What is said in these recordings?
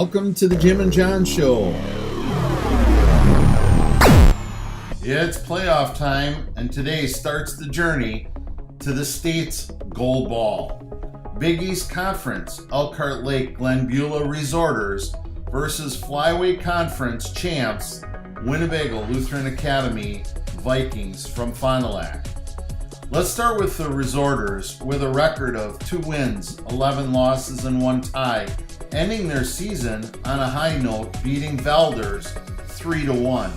Welcome to the Jim and John Show. It's playoff time, and today starts the journey to the state's gold ball. Big East Conference, Elkhart Lake Glenbeulah Resorters versus Flyweight Conference champs, Winnebago Lutheran Academy Vikings from Fond du Lac. Let's start with the Resorters with a record of 2 wins, 11 losses, and 1 tie, ending their season on a high note, beating Valders 3-1.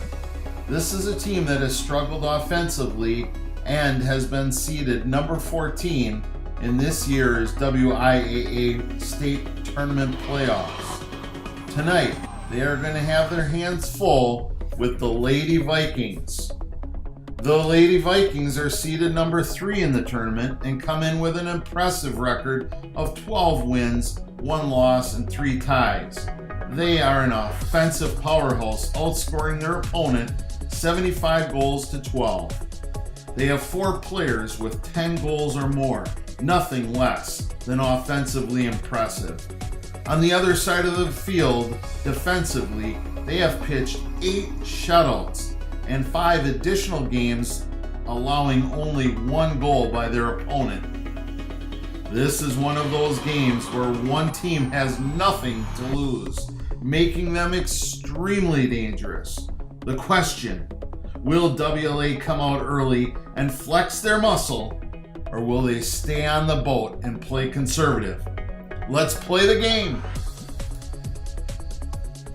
This is a team that has struggled offensively and has been seeded number 14 in this year's WIAA State Tournament Playoffs. Tonight, they are going to have their hands full with the Lady Vikings. The Lady Vikings are seeded number 3 in the tournament and come in with an impressive record of 12 wins, 1 loss, and 3 ties. They are an offensive powerhouse, outscoring their opponent 75 goals to 12. They have 4 players with 10 goals or more, nothing less than offensively impressive. On the other side of the field, defensively, they have pitched 8 shutouts and 5 additional games, allowing only 1 goal by their opponent. This is one of those games where one team has nothing to lose, making them extremely dangerous. The question, will WLA come out early and flex their muscle, or will they stay on the boat and play conservative? Let's play the game.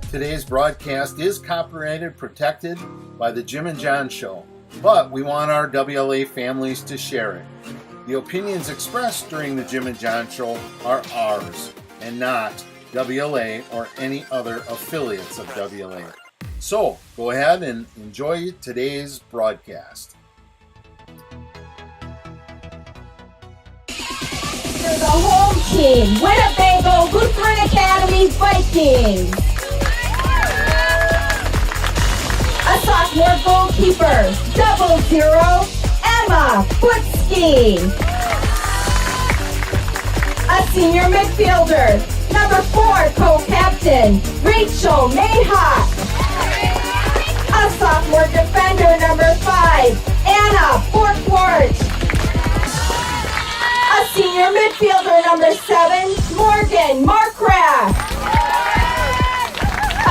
Today's broadcast is copyrighted, protected by the Jim and John Show, but we want our WLA families to share it. The opinions expressed during the Jim and John Show are ours and not WLA or any other affiliates of WLA. So, go ahead and enjoy today's broadcast. For the home team, Winnebago Lutheran Academy Vikings. A sophomore goalkeeper, 00, Emma Butski. A senior midfielder, number 4 co-captain, Rachel Mayhawk. A sophomore defender, number 5, Anna Forkwart. A senior midfielder, number 7, Morgan Markraft.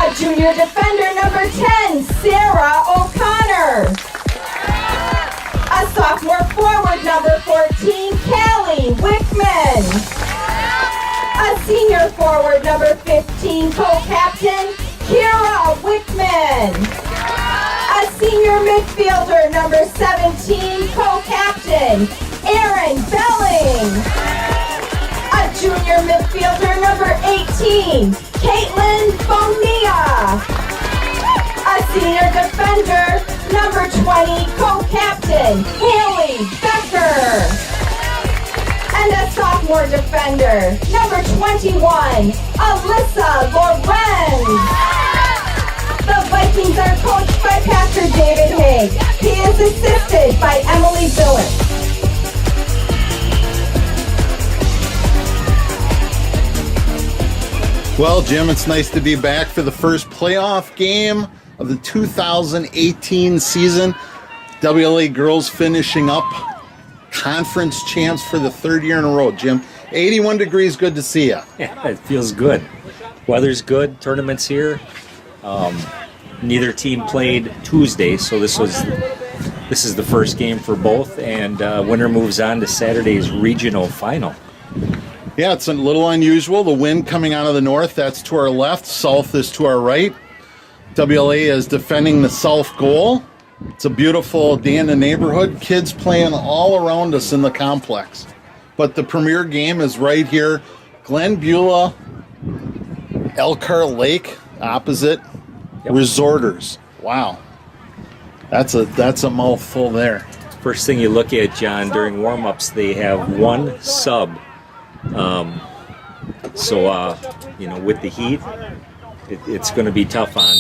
A junior defender, number 10, Sarah O'Connor. A sophomore forward, number 14, Callie Wickman. A senior forward, number 15, co-captain, Kira Wickman. A senior midfielder, number 17, co-captain, Aaron Belling. A junior midfielder, number 18, Caitlin Bonilla. A senior defender, number 20, co-captain, Haley Becker. And a sophomore defender, number 21, Alyssa Lorenz. The Vikings are coached by Pastor David Haig. He is assisted by Emily Billis. Well, Jim, it's nice to be back for the first playoff game of the 2018 season. WLA girls finishing up conference champs for the 3rd year in a row. Jim, 81 degrees, good to see you. Yeah, it feels good. Weather's good, tournament's here. Neither team played Tuesday, so this is the first game for both, and winner moves on to Saturday's regional final. Yeah, it's a little unusual. The wind coming out of the north, that's to our left. South is to our right. WLA is defending the south goal. It's a beautiful day in the neighborhood. Kids playing all around us in the complex. But the premier game is right here. Glenbeulah, Elkhart Lake, opposite. Yep. Resorters. Wow. That's a mouthful there. First thing you look at, John, during warm-ups, they have 1 sub. With the heat, it's going to be tough on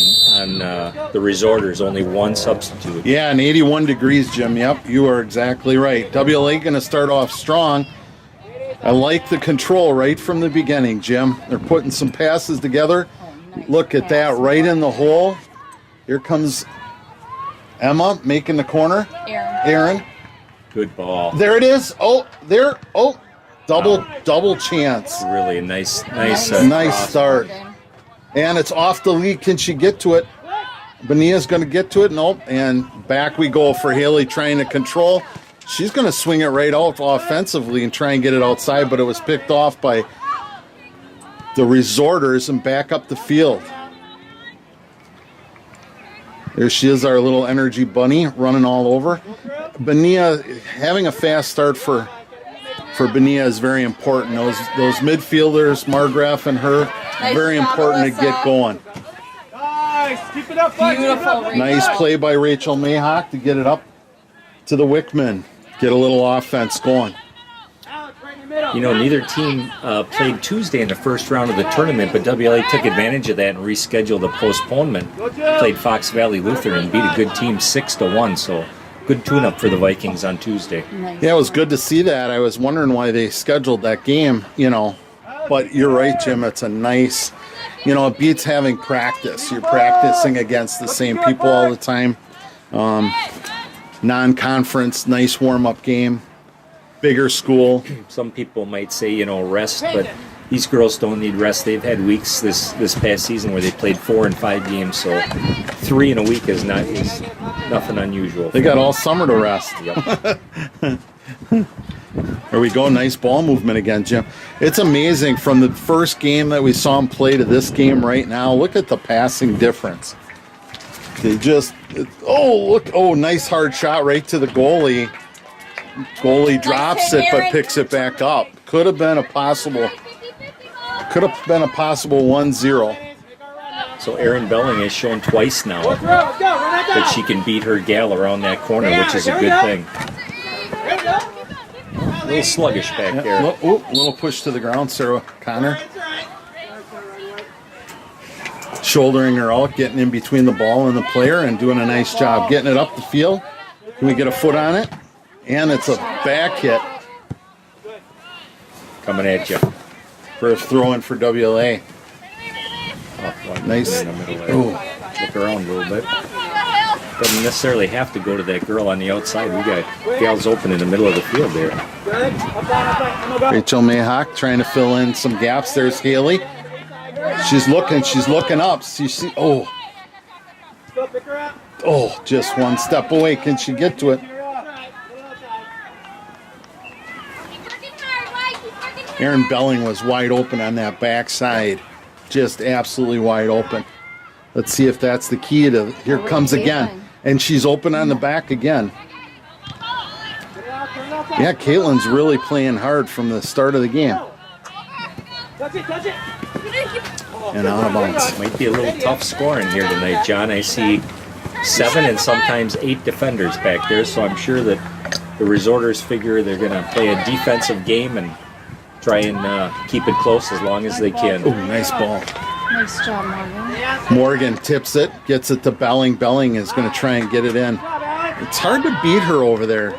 the Resorters. Only 1 substitute. Yeah, and 81 degrees, Jim. Yep, you are exactly right. WLA going to start off strong. I like the control right from the beginning, Jim. They're putting some passes together. Look at that, right in the hole. Here comes Emma making the corner. Aaron. Good ball. There it is. Oh, there. Oh, double chance. Really a nice start. And it's off the lead. Can she get to it? Benia's going to get to it. Nope. And back we go for Haley trying to control. She's going to swing it right out offensively and try and get it outside, but it was picked off by the Resorters and back up the field. There she is, our little energy bunny running all over. Benia, having a fast start for Benia is very important. Those midfielders, Margraf and her, very important to get going. Nice, keep it up, Beautiful. Nice play by Rachel Mayhawk to get it up to the Wickman. Get a little offense going. You know, neither team played Tuesday in the first round of the tournament, but WLA took advantage of that and rescheduled the postponement. Played Fox Valley Lutheran and beat a good team 6-1, so good tune-up for the Vikings on Tuesday. Yeah, it was good to see that. I was wondering why they scheduled that game, But you're right, Jim. It's a nice, it beats having practice. You're practicing against the same people all the time. Non-conference, nice warm-up game. Bigger school. Some people might say, rest, but these girls don't need rest. They've had weeks this past season where they played 4 and 5 games, so 3 in a week is nothing unusual. They got all summer to rest. Yep. There we go. Nice ball movement again, Jim. It's amazing from the first game that we saw them play to this game right now. Look at the passing difference. They just, nice hard shot right to the goalie. Goalie drops it but picks it back up. Could have been a possible 1-0. So Erin Belling has shown twice now that she can beat her gal around that corner, which is a good thing. A little sluggish back there. Little push to the ground, Sarah Connor. Shouldering her out, getting in between the ball and the player, and doing a nice job getting it up the field. Can we get a foot on it? And it's a back hit. Coming at you. For a throw-in for WLA. Nice. Look around a little bit. Doesn't necessarily have to go to that girl on the outside. We got gals open in the middle of the field there. Rachel Mayhawk trying to fill in some gaps. There's Haley. She's looking up. Just one step away. Can she get to it? Erin Belling was wide open on that backside. Just absolutely wide open. Let's see if that's the key to, here comes again. And she's open on the back again. Yeah, Caitlin's really playing hard from the start of the game. And out of bounds. Might be a little tough scoring here tonight, John. I see 7 and sometimes 8 defenders back there, so I'm sure that the Resorters figure they're going to play a defensive game and try and keep it close as long as they can. Oh, nice ball. Nice job, Morgan. Morgan tips it, gets it to Belling. Belling is going to try and get it in. It's hard to beat her over there.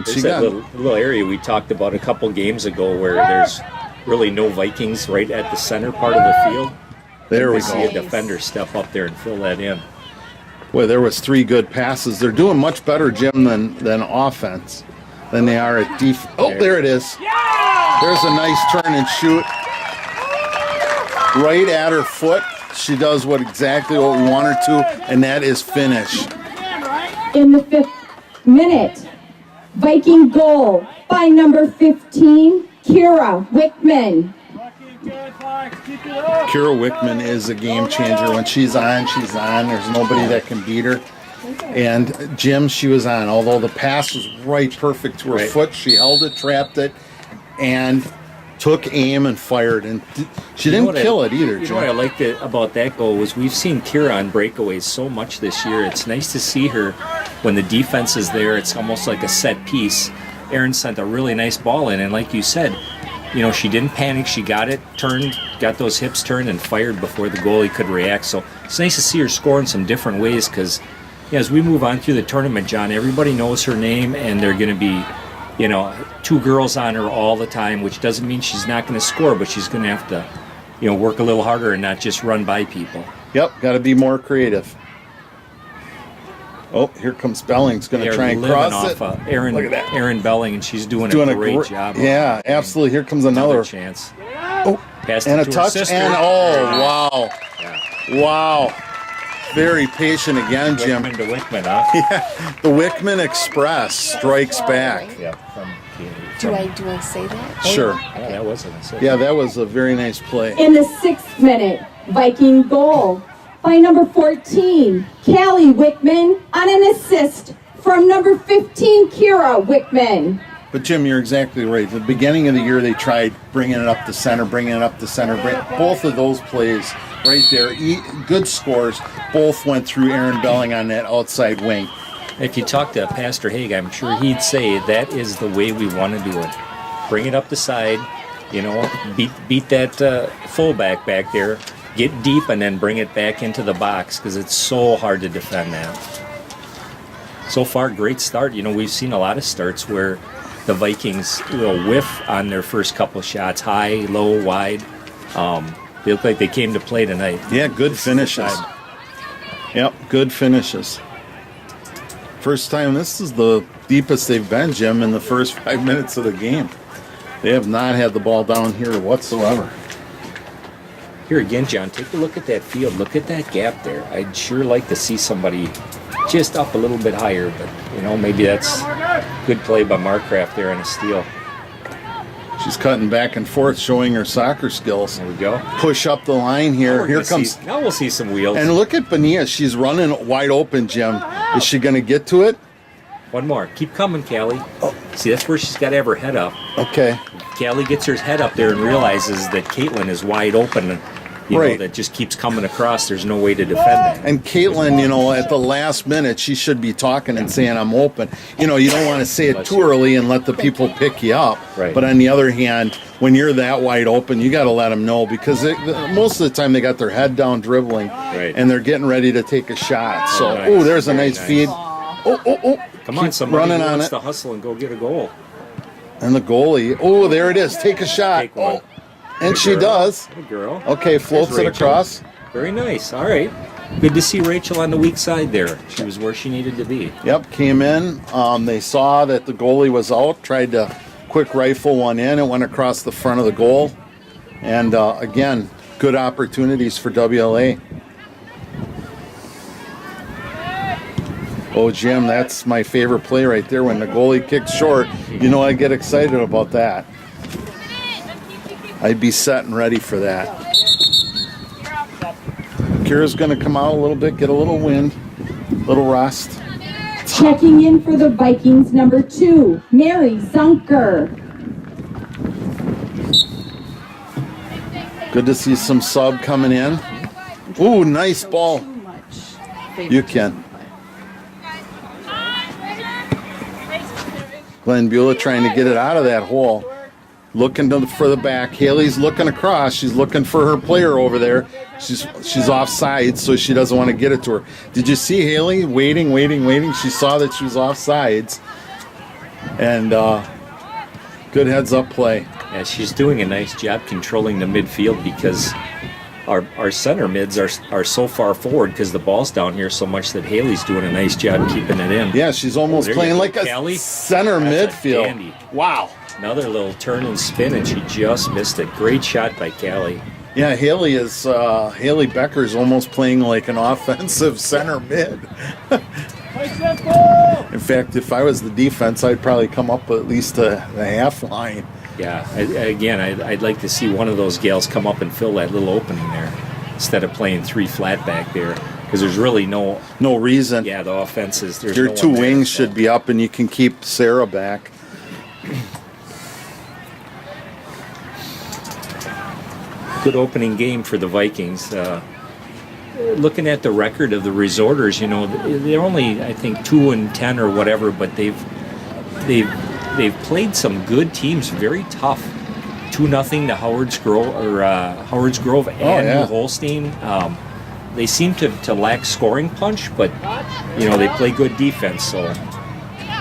There's that little area we talked about a couple games ago where there's really no Vikings right at the center part of the field. There we go. See a defender step up there and fill that in. Boy, there was 3 good passes. They're doing much better, Jim, than offense than they are at defense. Oh, there it is. There's a nice turn and shoot. Right at her foot. She does exactly what we want her to, and that is finish. In the 5th minute, Viking goal by number 15, Kira Wickman. Kira Wickman is a game changer. When she's on, she's on. There's nobody that can beat her. And Jim, she was on. Although the pass was right perfect to her foot, she held it, trapped it, and took aim and fired. And she didn't kill it either, Jim. You know what I liked about that goal was we've seen Kira on breakaways so much this year. It's nice to see her when the defense is there. It's almost like a set piece. Erin sent a really nice ball in, and like you said, she didn't panic. She got it turned, got those hips turned, and fired before the goalie could react. So it's nice to see her score in some different ways because as we move on through the tournament, John, everybody knows her name, and they're going to be you know, 2 girls on her all the time, which doesn't mean she's not going to score, but she's going to have to, you know, work a little harder and not just run by people. Yep, got to be more creative. Oh, here comes Belling's going to try and cross it. Aaron, Look at that. Aaron Belling, and she's doing a great job. Yeah, absolutely. Here comes another chance. Oh, Passed and it a to her touch. sister. And wow. Yeah. Wow. Very patient again, Jim. Wickman to Wickman, huh? Yeah, the Wickman Express strikes back. Yeah. Do I say that? Sure. Yeah, that was an assist. Yeah, that was a very nice play. In the 6th minute, Viking goal by number 14, Callie Wickman, on an assist from number 15, Kira Wickman. But Jim, you're exactly right. At the beginning of the year, they tried bringing it up the center. Both of those plays right there, good scores. Both went through Aaron Belling on that outside wing. If you talk to Pastor Haig, I'm sure he'd say that is the way we want to do it. Bring it up the side, you know, beat that fullback back there, get deep, and then bring it back into the box because it's so hard to defend that. So far, great start. You know, we've seen a lot of starts where the Vikings will whiff on their first couple shots, high, low, wide. They look like they came to play tonight. Yeah, good finishes. Yep, good finishes. First time, this is the deepest they've been, Jim, in the first 5 minutes of the game. They have not had the ball down here whatsoever. Here again, John, take a look at that field. Look at that gap there. I'd sure like to see somebody just up a little bit higher, but, you know, maybe that's good play by Marcraft there on a steal. She's cutting back and forth, showing her soccer skills. There we go. Push up the line here. Here comes. Now we'll see some wheels. And look at Bonilla. She's running wide open, Jim. Is she going to get to it? One more. Keep coming, Callie. Oh. See, that's where she's got to have her head up. Okay. Callie gets her head up there and realizes that Caitlin is wide open. And, you right. know, that just keeps coming across. There's no way to defend that. And Caitlin, you know, at the last minute, she should be talking and saying, I'm open. You know, you don't want to say it too early and let the people pick you up. Right. But on the other hand, when you're that wide open, you got to let them know because most of the time they got their head down dribbling and they're getting ready to take a shot. So, there's a nice feed. Come on, somebody running who on wants it. to hustle and go get a goal. And the goalie, there it is. Take a shot. Take one. And Good she girl. does. Good girl. Okay, floats There's it Rachel. across. Very nice. All right. Good to see Rachel on the weak side there. She was where she needed to be. Yep, came in. They saw that the goalie was out, tried to quick rifle one in. It went across the front of the goal. And again, good opportunities for WLA. Oh, Jim, that's my favorite play right there. When the goalie kicks short, you know I get excited about that. I'd be set and ready for that. Kira's going to come out a little bit, get a little wind, little rust. Checking in for the Vikings, number 2, Mary Zunker. Good to see some sub coming in. Ooh, nice ball. You can. Glenbeulah trying to get it out of that hole. Looking for the back. Haley's looking across. She's looking for her player over there. She's offside, so she doesn't want to get it to her. Did you see Haley waiting? She saw that she was offsides. And good heads-up play. Yeah, she's doing a nice job controlling the midfield because our center mids are so far forward because the ball's down here so much that Haley's doing a nice job keeping it in. Yeah, she's almost playing like Callie. a center That's midfield. a dandy. Wow. Another little turn and spin, and she just missed it. Great shot by Callie. Yeah, Haley Becker's almost playing like an offensive center mid. In fact, if I was the defense, I'd probably come up at least the half line. Yeah, I'd like to see one of those gals come up and fill that little opening there instead of playing 3 flat back there because there's really no reason. Yeah, the offenses. There's Your no 2 one there, wings so. should be up, and you can keep Sarah back. Good opening game for the Vikings. Looking at the record of the Resorters, you know, they're only I think 2-10 or whatever, but they've played some good teams, very tough. 2-0 to Howard's Grove and New Holstein. They seem to lack scoring punch, but you know they play good defense. So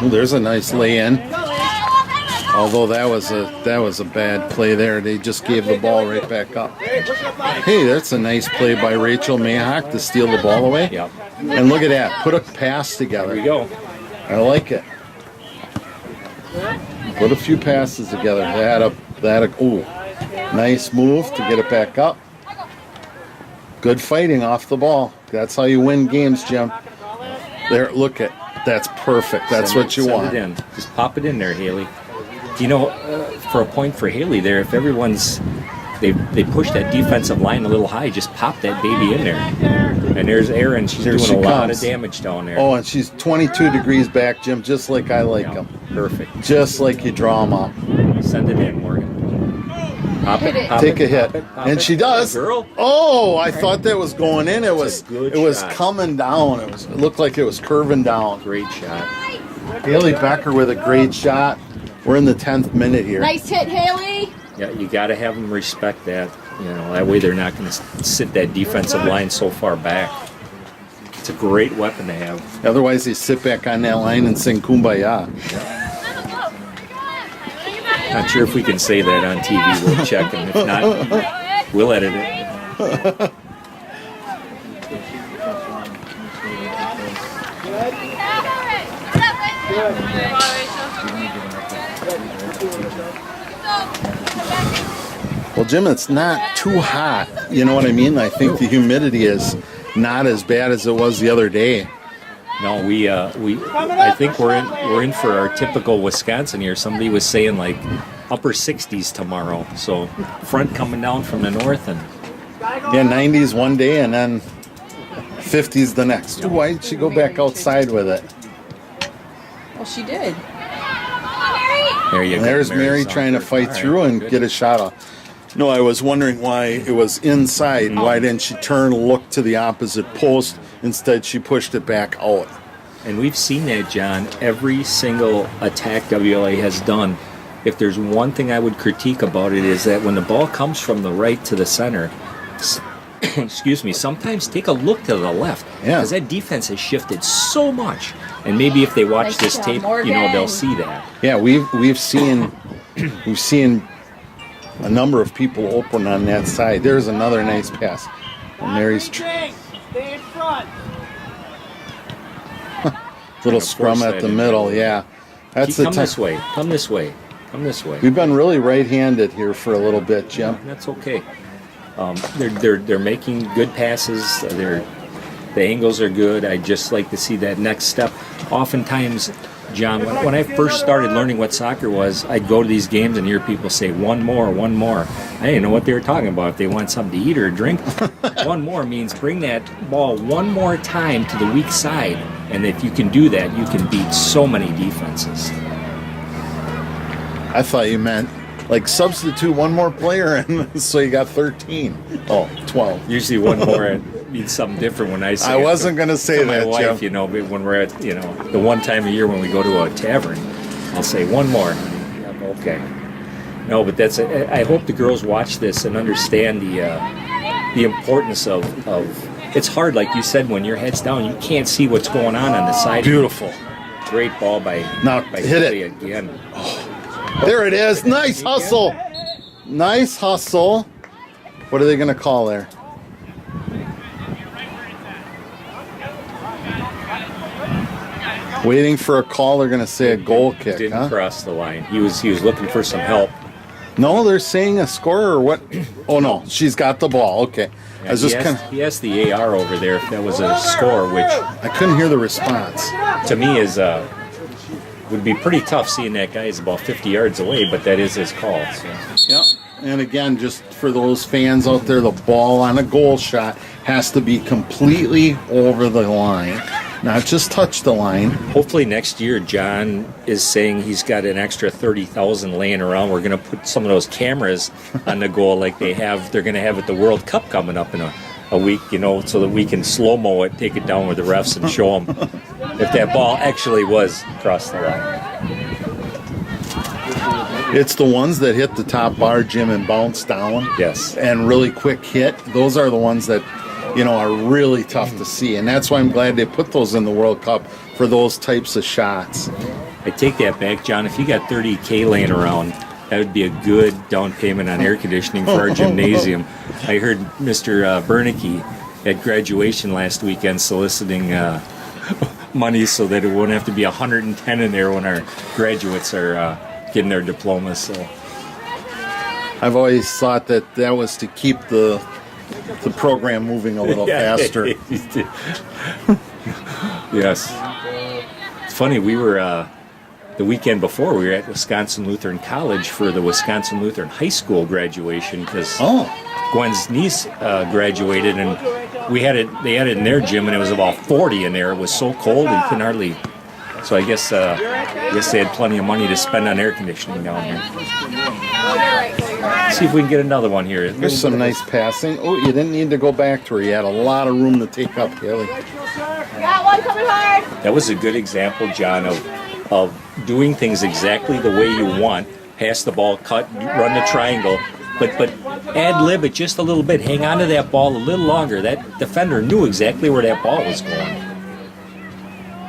There's a nice lay in. Although that was a bad play there. They just gave the ball right back up. Hey, that's a nice play by Rachel Mayhawk to steal the ball away. Yep. And look at that. Put a pass together. There we go. I like it. Put a few passes together. Ooh, nice move to get it back up. Good fighting off the ball. That's how you win games, Jim. There, look at. That's perfect. That's what you want. Send it in. Just pop it in there, Haley. You know, for a point for Haley there, if everyone's they push that defensive line a little high, just pop that baby in there. And there's Erin. She's doing a lot of damage down there. Oh, and she's 22 degrees back, Jim, just like I like them. Perfect. Just like you draw them up. Send it in, Morgan. Pop it. Take a hit. And she does. Girl. Oh, I thought that was going in. It was shot. coming down. It looked like it was curving down. Great shot. Haley Becker with a great shot. We're in the 10th minute here. Nice hit, Haley. Yeah, you got to have them respect that. You know, that way they're not going to sit that defensive line so far back. It's a great weapon to have. Otherwise, they sit back on that line and sing Kumbaya. Not sure if we can say that on TV. We'll check, and if not, we'll edit it. Well, Jim, it's not too hot. You know what I mean? I think the humidity is not as bad as it was the other day. No, I think we're in for our typical Wisconsin here. Somebody was saying like upper 60s tomorrow. So front coming down from the north and yeah, 90s one day and then 50s the next. Why did she go back outside with it? Well, she did. there you go. There's Mary trying to fight through and get a shot off. No, I was wondering why it was inside. Why didn't she turn, look to the opposite post? Instead, she pushed it back out. And we've seen that, John, every single attack WLA has done. If there's one thing I would critique about it is that when the ball comes from the right to the center, excuse me, sometimes take a look to the left. Yeah. Because that defense has shifted so much. And maybe if they watch this tape, they'll see that. Yeah, we've seen a number of people open on that side. There's another nice pass. And Mary's Stay in front. little scrum at the middle. Yeah, that's the Come time. this way. Come this way. Come this way. We've been really right-handed here for a little bit, Jim. That's okay. They're making good passes. The angles are good. I just like to see that next step. Oftentimes, John, when I first started learning what soccer was, I'd go to these games and hear people say, one more, one more. I didn't know what they were talking about. If they want something to eat or drink, one more means bring that ball one more time to the weak side. And if you can do that, you can beat so many defenses. I thought you meant like substitute one more player, and so you got 13. Oh, 12. Usually one more means something different when I say I wasn't going to say to that, my wife, Jim. when we're at, the one time a year when we go to a tavern, I'll say one more. Yeah, okay. No, but I hope the girls watch this and understand the importance of. It's hard, like you said, when your head's down, you can't see what's going on the side. Beautiful. Great ball by hit it again. There it is. Nice hustle. Nice hustle. What are they going to call there? Waiting for a call. They're going to say a goal kick. Didn't cross the line. He was looking for some help. No, they're saying a score or what? Oh no, she's got the ball. Okay. Yeah, he asked the AR over there if that was a score, which I couldn't hear the response. To me is would be pretty tough seeing that guy is about 50 yards away, but that is his call. So. Yeah. And again, just for those fans out there, the ball on a goal shot has to be completely over the line, not just touch the line. Hopefully next year, John is saying he's got an extra 30,000 laying around. We're going to put some of those cameras on the goal like they're going to have at the World Cup coming up in a week, so that we can slow-mo it, take it down with the refs and show them if that ball actually was across the line. It's the ones that hit the top bar, Jim, and bounce down. Yes. And really quick hit. Those are the ones that, are really tough to see. And that's why I'm glad they put those in the World Cup for those types of shots. I take that back, John. If you got $30K laying around, that would be a good down payment on air conditioning for our gymnasium. I heard Mr. Bernicke at graduation last weekend soliciting money so that it won't have to be 110 in there when our graduates are getting their diplomas. So I've always thought that was to keep the program moving a little faster. Yes. It's funny, we were the weekend before we were at Wisconsin Lutheran College for the Wisconsin Lutheran High School graduation because Gwen's niece graduated, and they had it in their gym, and it was about 40 in there. It was so cold you couldn't hardly. So I guess they had plenty of money to spend on air conditioning down here. See if we can get another one here. There's some nice passing. Oh, you didn't need to go back to her. You had a lot of room to take up, Haley. Got one coming hard. That was a good example, John, of doing things exactly the way you want. Pass the ball, cut, run the triangle, but ad-lib it just a little bit. Hang on to that ball a little longer. That defender knew exactly where that ball was going.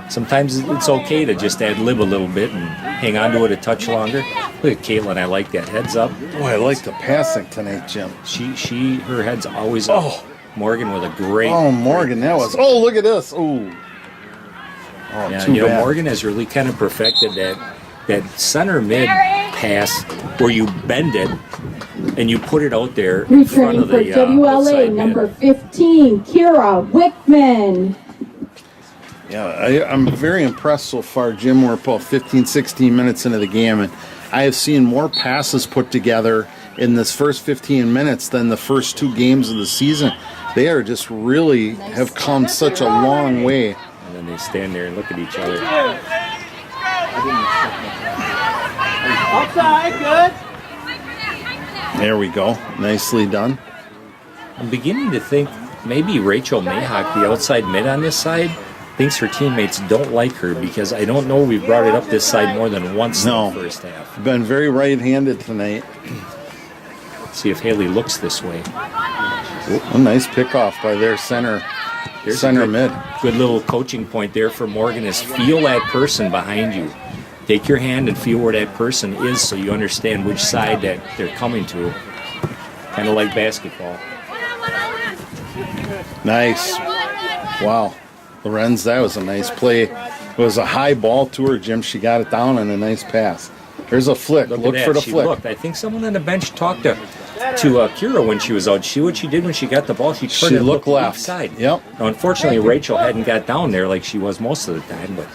Sometimes it's okay to just ad-lib a little bit and hang on to it a touch longer. Look at Caitlin, I like that. Heads up. Boy, I like the passing tonight, Jim. Her head's always up. Morgan with a great... Oh, Morgan, that was... Oh, look at this. Oh, yeah, too bad. Morgan has really kind of perfected that center mid pass where you bend it and you put it out there in front Returning of for the WLA outside number mid. 15, Kira Wickman. Yeah, I'm very impressed so far, Jim. We're about 15, 16 minutes into the game, and I have seen more passes put together in this first 15 minutes than the first 2 games of the season. They are just really have come such a long way. And then they stand there and look at each other. Outside, good. There we go. Nicely done. I'm beginning to think maybe Rachel Mayhawk, the outside mid on this side, thinks her teammates don't like her because I don't know we've brought it up this side more than once in the first half. Been very right-handed tonight. See if Haley looks this way. A nice pickoff by their center mid. Good little coaching point there for Morgan is feel that person behind you. Take your hand and feel where that person is so you understand which side that they're coming to. Kind of like basketball. Nice. Wow. Lorenz, that was a nice play. It was a high ball to her, Jim. She got it down and a nice pass. There's a flick. Look for the flick. Looked. I think someone on the bench talked to Kira when she was out. What she did when she got the ball, she turned and looked left side. Yep. Now, unfortunately, Rachel hadn't got down there like she was most of the time, but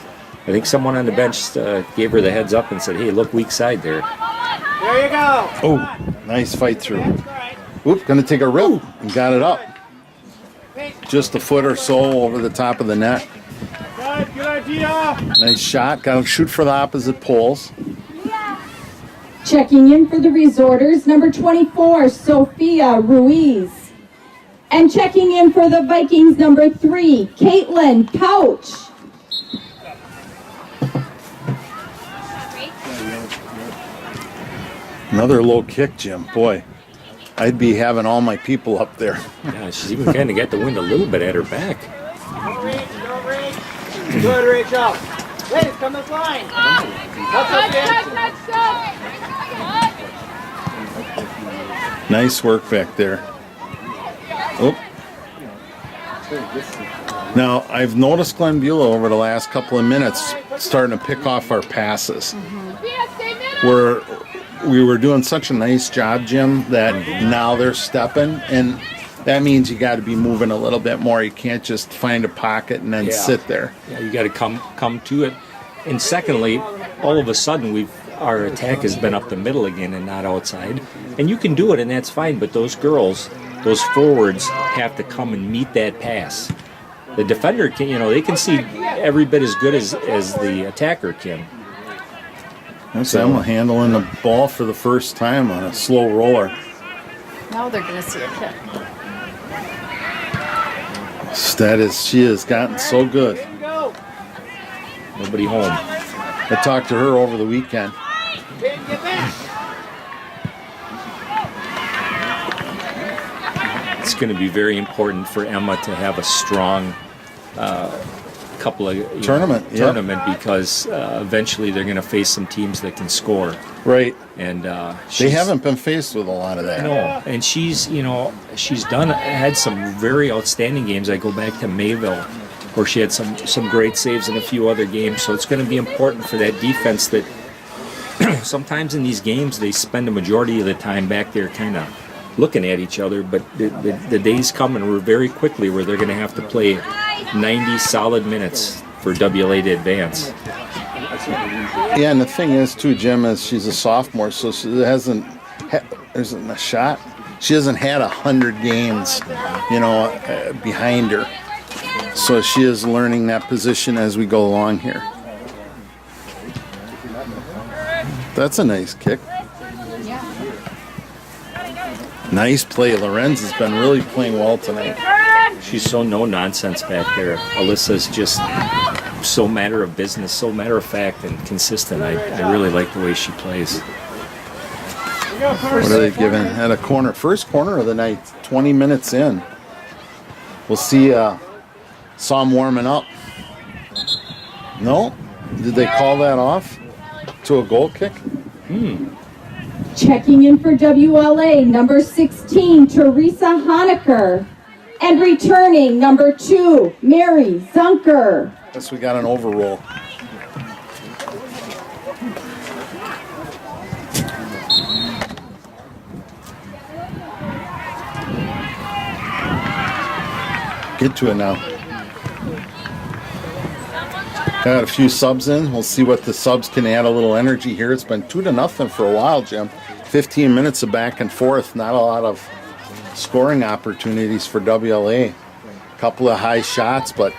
I think someone on the bench gave her the heads up and said, hey, look weak side there. There you go. Oh, nice fight through. Oop, going to take a rip and got it up. Just a foot or so over the top of the net. Good idea. Nice shot. Got to shoot for the opposite poles. Checking in for the Resorters, number 24, Sophia Ruiz. And checking in for the Vikings, number 3, Caitlin Couch. Another low kick, Jim. Boy, I'd be having all my people up there. Yeah, she's even kind of got the wind a little bit at her back. Don't reach. Good, Rachel. Ladies, come this line. Nice work back there. Oh. Now, I've noticed Glenbeulah over the last couple of minutes starting to pick off our passes. We were doing such a nice job, Jim, that now they're stepping, and that means you got to be moving a little bit more. You can't just find a pocket and then sit there. Yeah, you got to come to it. And secondly, all of a sudden our attack has been up the middle again and not outside. And you can do it, and that's fine. But those girls, those forwards, have to come and meet that pass. The defender can, they can see every bit as good as the attacker can. That's Emma handling the ball for the first time on a slow roller. Now they're going to see a kick. She has gotten so good. Nobody home. I talked to her over the weekend. It's going to be very important for Emma to have a strong couple of Tournament, yeah. tournament because eventually they're going to face some teams that can score. Right. And they haven't been faced with a lot of that. No, and she's had some very outstanding games. I go back to Mayville, where she had some great saves in a few other games. So it's going to be important for that defense that sometimes in these games they spend a majority of the time back there kind of looking at each other. But the days coming very quickly where they're going to have to play 90 solid minutes for WLA to advance. Yeah, and the thing is, too, Jim, is she's a sophomore, so she isn't a shot. She hasn't had 100 games, behind her. So she is learning that position as we go along here. That's a nice kick. Nice play. Lorenz has been really playing well tonight. She's so no-nonsense back there. Alyssa's just so matter of business, so matter of fact and consistent. I really like the way she plays. What are they giving at a corner? First corner of the night, 20 minutes in. We'll see. Saw him warming up. No? Did they call that off to a goal kick? Checking in for WLA, number 16, Teresa Honecker. And returning, number 2, Mary Zunker. Guess we got an overroll. Get to it now. Got a few subs in. We'll see what the subs can add a little energy here. It's been 2-0 for a while, Jim. 15 minutes of back and forth. Not a lot of scoring opportunities for WLA. Couple of high shots, but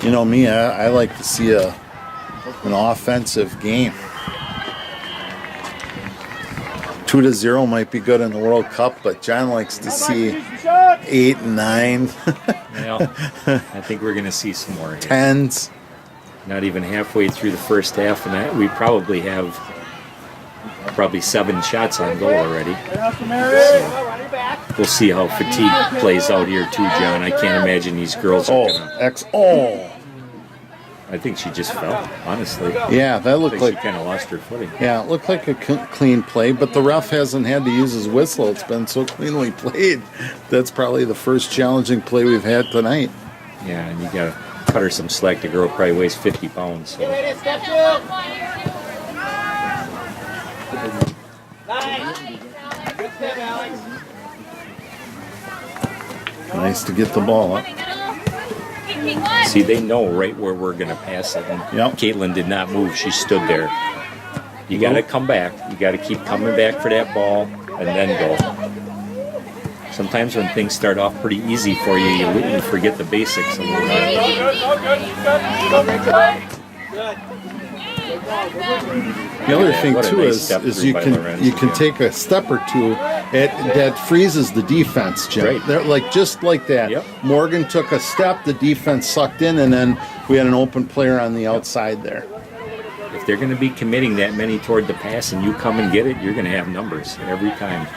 you know me, I like to see an offensive game. 2-0 might be good in the World Cup, but John likes to see 8 and 9. Well, I think we're going to see some more here. 10s. Not even halfway through the first half, and we probably have 7 shots on goal already. So we'll see how fatigue plays out here too, John. I can't imagine these girls are gonna... I think she just fell, honestly. Yeah, that looked like she kind of lost her footing. Yeah, it looked like a clean play, but the ref hasn't had to use his whistle. It's been so cleanly played. That's probably the first challenging play we've had tonight. Yeah, and you got to cut her some slack. The girl probably weighs 50 pounds. So. Step 2. Nice. Good step, Alex. Nice to get the ball up. See, they know right where we're going to pass it. And Caitlin did not move. She stood there. You got to come back. You got to keep coming back for that ball and then go. Sometimes when things start off pretty easy for you, you forget the basics a little bit. The other thing too is you can take a step or two. That freezes the defense, Jim. Right. They're just like that. Yep. Morgan took a step, the defense sucked in, and then we had an open player on the outside there. If they're going to be committing that many toward the pass and you come and get it, you're going to have numbers every time.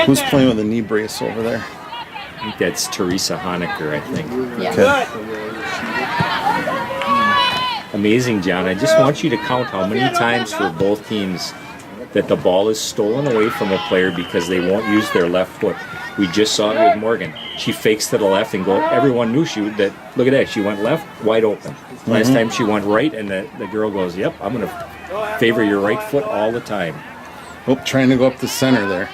Who's playing with a knee brace over there? I think that's Teresa Honecker, I think. Yeah. Okay. Amazing, John. I just want you to count how many times for both teams that the ball is stolen away from a player because they won't use their left foot. We just saw it with Morgan. She fakes to the left and go. Everyone knew that. Look at that. She went left, wide open. Last time she went right, and the girl goes, "Yep, I'm going to favor your right foot all the time." Oh, trying to go up the center there.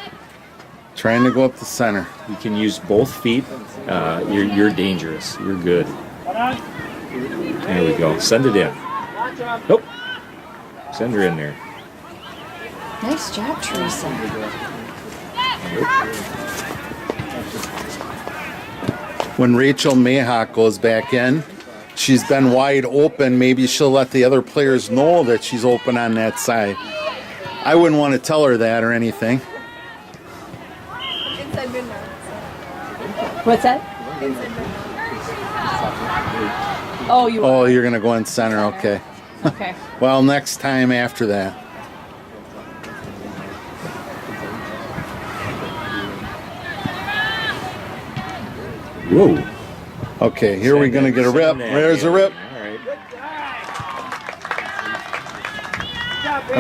Trying to go up the center. You can use both feet. You're dangerous. You're good. There we go. Send it in. Nope. Send her in there. Nice job, Teresa. When Rachel Mayhawk goes back in, she's been wide open. Maybe she'll let the other players know that she's open on that side. I wouldn't want to tell her that or anything. What's that? Oh, you are. Oh, you're going to go in center. Okay. Okay. Well, next time after that. Whoa. Okay, here we're going to get a rip. There's a rip. All right.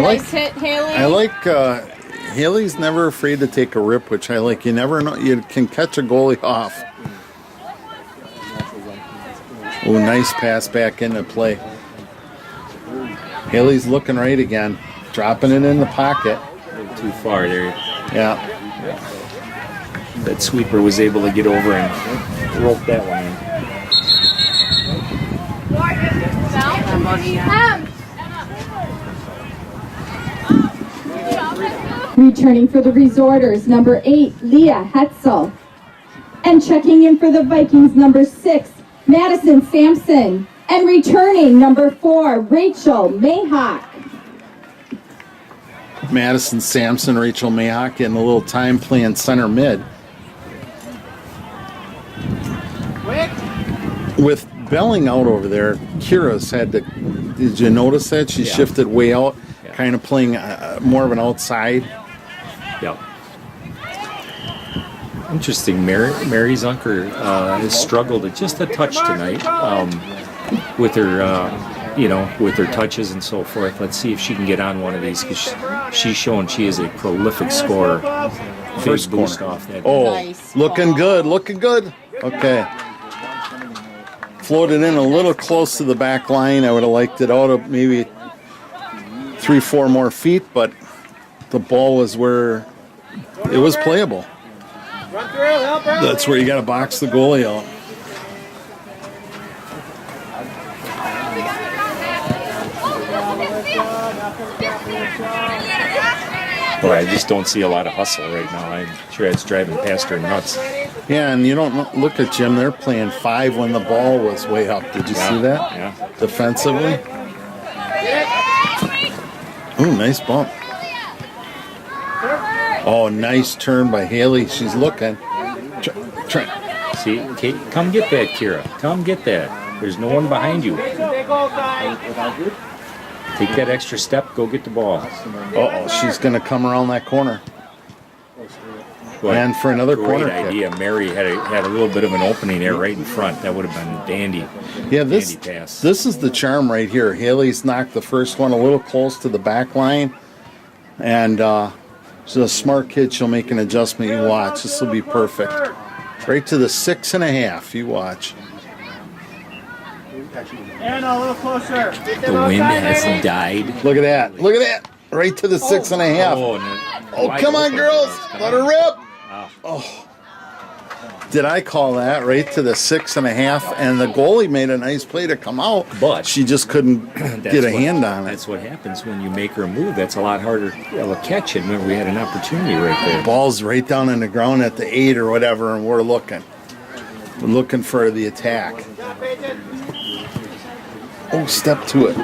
Nice hit, Haley. I like Haley's never afraid to take a rip, which I like. You never know. You can catch a goalie off. Oh, nice pass back into play. Haley's looking right again. Dropping it in the pocket. A little too far there. Yeah. That sweeper was able to get over and rope that one in. Returning for the Resorters, number 8, Leah Hetzel. And checking in for the Vikings, number 6, Madison Sampson. And returning, number 4, Rachel Mayhawk. Madison Sampson, Rachel Mayhawk getting a little time playing center mid. With Belling out over there, Kira's had to. Did you notice that? She shifted way out, kind of playing more of an outside. Yep. Interesting. Mary Zunker has struggled just a touch tonight with her, with her touches and so forth. Let's see if she can get on one of these because she's shown she is a prolific scorer. First boost off that. Oh, Nice looking ball. good, looking good. Okay. Floated in a little close to the back line. I would have liked it out of maybe 3-4 more feet, but the ball was where it was playable. Run through, help her. That's where you got to box the goalie out. Boy, I just don't see a lot of hustle right now. I'm sure it's driving past her nuts. Yeah, and you don't look at Jim. They're playing 5 when the ball was way up. Did you see that? Yeah. Defensively. Ooh, nice bump. Oh, nice turn by Haley. She's looking. See, Kate, come get that, Kira. Come get that. There's no one behind you. Big old guy. Take that extra step. Go get the ball. Uh-oh, she's going to come around that corner. Boy, And for another great corner kick. idea. Mary had a little bit of an opening there right in front. That would have been dandy. Yeah, Dandy pass. this is the charm right here. Haley's knocked the first one a little close to the back line. And she's a smart kid. She'll make an adjustment. You watch. This will be perfect. Right to the 6.5. You watch. And a little closer. The wind has died. Look at that. Look at that. Right to the 6.5. Oh, come on, girls. Let her rip. Oh. Did I call that right to the 6.5? And the goalie made a nice play to come out, But she just couldn't get a hand on it. That's what happens when you make her move. That's a lot harder to catch it. Remember, we had an opportunity right there. Ball's right down in the ground at the 8 or whatever, and we're looking. We're looking for the attack. Oh, step to it.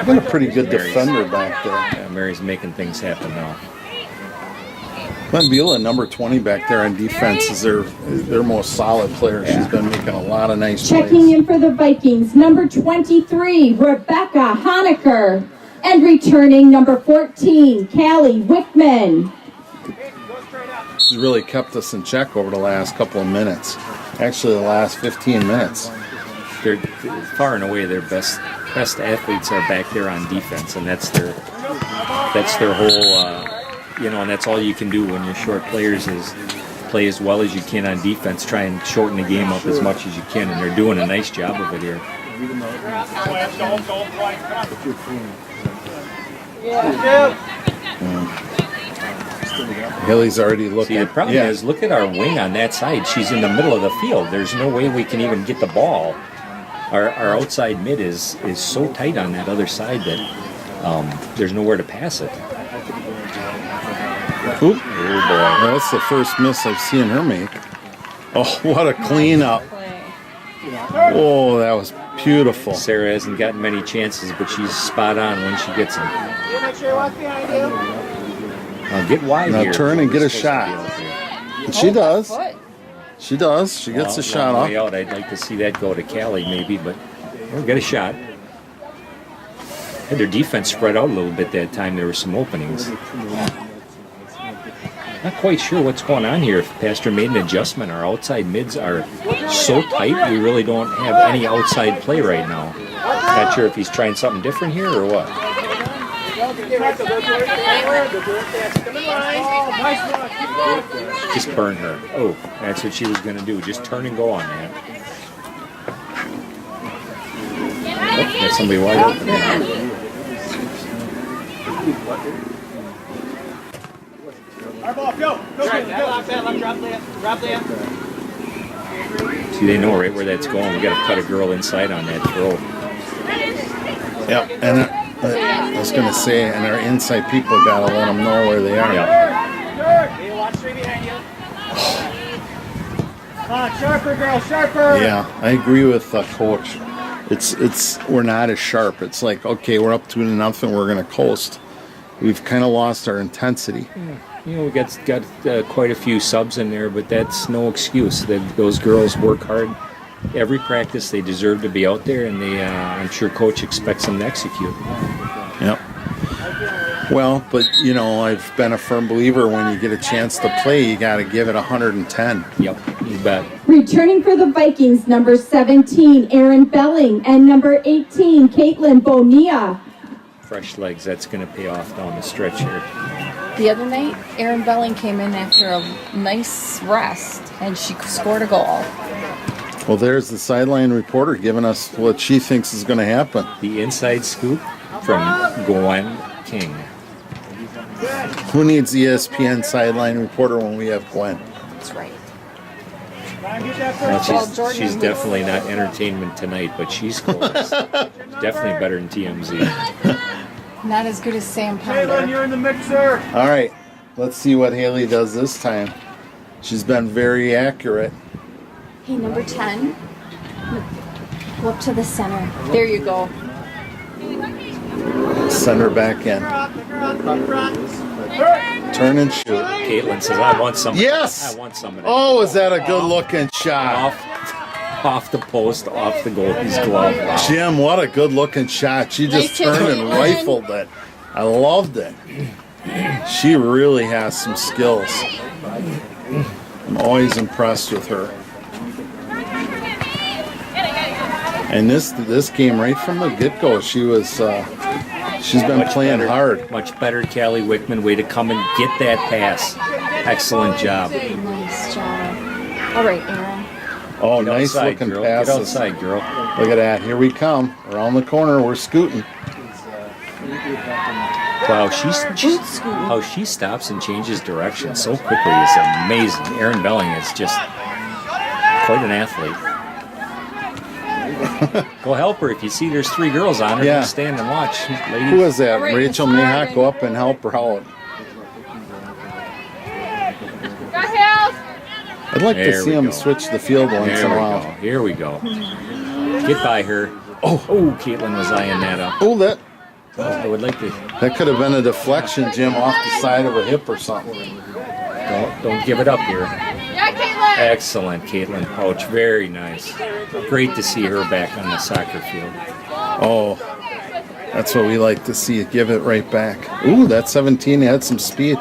Been a pretty good defender back there. Yeah, Mary's making things happen now. Glenbeulah, number 20 back there on defense, is their most solid player. She's been making a lot of nice Checking plays. in for the Vikings, number 23, Rebecca Honecker. And returning, number 14, Callie Wickman. She's really kept us in check over the last couple of minutes. Actually, the last 15 minutes. They're far and away their best athletes are back there on defense, and that's their whole and that's all you can do when you're short players is play as well as you can on defense, try and shorten the game up as much as you can, and they're doing a nice job of it here. Haley's already looking. See, the problem is, look at our wing on that side. She's in the middle of the field. There's no way we can even get the ball. Our outside mid is so tight on that other side that there's nowhere to pass it. Oop. Oh boy, that's the first miss I've seen her make. Oh, what a cleanup. Oh, that was beautiful. Sarah hasn't gotten many chances, but she's spot on when she gets them. Make sure you walk behind you. Now get wide Now here. turn and get a shot. And she does. Foot. She does. She gets a shot Way off. out. I'd like to see that go to Callie maybe, but we'll get a shot. Had their defense spread out a little bit that time. There were some openings. Not quite sure what's going on here. If Pastor made an adjustment, our outside mids are so tight, we really don't have any outside play right now. Not sure if he's trying something different here or what. Just burn her. Oh, that's what she was going to do. Just turn and go on that. Oh, got somebody wide open now. See, they know right where that's going. We got to cut a girl inside on that throw. Yep, and I was going to say, and our inside people got to let them know where they are. Yep. Come on, sharper, girl, sharper. Yeah, I agree with Coach. We're not as sharp. It's like, okay, we're up 2-0, we're going to coast. We've kind of lost our intensity. You know, we got quite a few subs in there, but that's no excuse. Those girls work hard. Every practice, they deserve to be out there, and I'm sure Coach expects them to execute. Yep. Well, but, you know, I've been a firm believer when you get a chance to play, you got to give it 110. Yep, you bet. Returning for the Vikings, number 17, Aaron Belling, and number 18, Caitlin Bonilla. Fresh legs, that's going to pay off down the stretch here. The other night, Erin Belling came in after a nice rest, and she scored a goal. Well, there's the sideline reporter giving us what she thinks is going to happen. The inside scoop from Gwen King. Who needs ESPN sideline reporter when we have Gwen? That's right. Well, she's definitely not entertainment tonight, but she scores. Definitely better than TMZ. Not as good as Sam Caitlin, Pounder. you're in the mixer. All right, let's see what Haley does this time. She's been very accurate. Hey, number 10. Go up to the center. There you go. Send her back in. Turn and shoot. Caitlin says, I want some. Yes! I want some of that. Oh, is that a good-looking shot? Off the post, off the goalie's glove. Wow. Jim, what a good-looking shot. She just turned and rifled it. I loved it. She really has some skills. I'm always impressed with her. And this game, right from the get-go, she's been playing hard. Much better, Callie Wickman. Way to come and get that pass. Excellent job. Nice job. All right, Aaron. Oh, Get nice outside, looking girl. passes. Get outside, girl. Look at that. Here we come. Around the corner. We're scooting. Wow, how she stops and changes direction so quickly is amazing. Erin Belling is just quite an athlete. Go help her. If you see there's 3 girls on her, Yeah. just stand and watch. Ladies. Who is that? All right, Rachel Mr. Mihak. Marvin. Go up and help her out. I'd like to There see we them go. switch the field once There in we a go. while. Here we go. Get by her. Oh, Caitlin was eyeing that up. Oh, that I would like to. could have been a deflection, Jim, off the side of a hip or something. Don't give it up here. Excellent, Caitlin Pouch. Very nice. Great to see her back on the soccer field. Oh, that's what we like to see. Give it right back. Ooh, that 17 had some speed.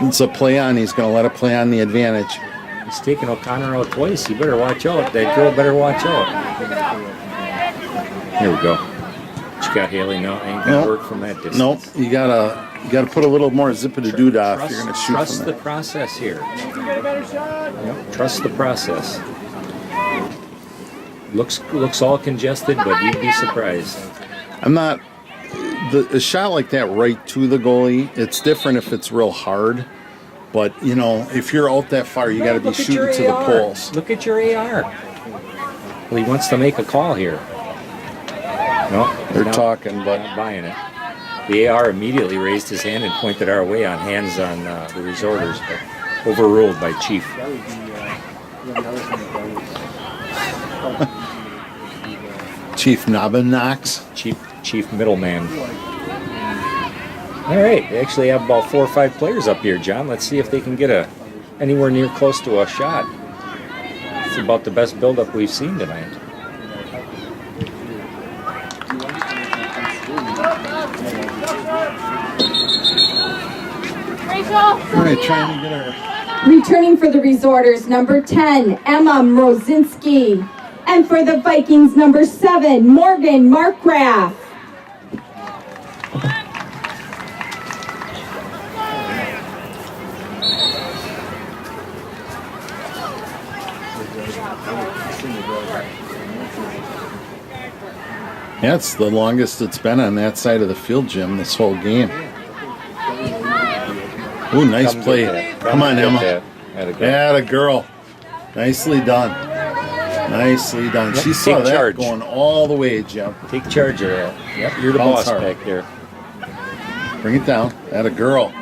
It's a play on. He's going to let it play on the advantage. He's taking O'Connor out twice. He better watch out. That girl better watch out. Here we go. She got Haley. No, ain't gonna work from that distance. Nope. You gotta put a little more zip-a-doo-dah if you're going to shoot Trust from the there. process here. Yep, trust the process. Looks all congested, but you'd be surprised. I'm not. A shot like that right to the goalie, it's different if it's real hard. But, you know, if you're out that far, you got to be shooting to the poles. Look at your AR. Well, he wants to make a call here. No, They're talking, but not buying it. The AR immediately raised his hand and pointed our way on hands on the resorters, but overruled by Chief. Chief Knox. Chief middleman. All right, they actually have about 4 or 5 players up here, John. Let's see if they can get anywhere near close to a shot. It's about the best build-up we've seen tonight. All right, trying to get her. Returning for the Resorters, number 10, Emma Mrozinski. And for the Vikings, number 7, Morgan Markgraf. Yeah, it's the longest it's been on that side of the field, Jim, this whole game. Ooh, nice play. Come on, Emma. Atta girl. Nicely done. Nicely done. Yep, She saw take that charge. going all the way, Jim. Take charge of that. Yep, you're the Bounce boss hard. back there. Bring it down. Atta girl.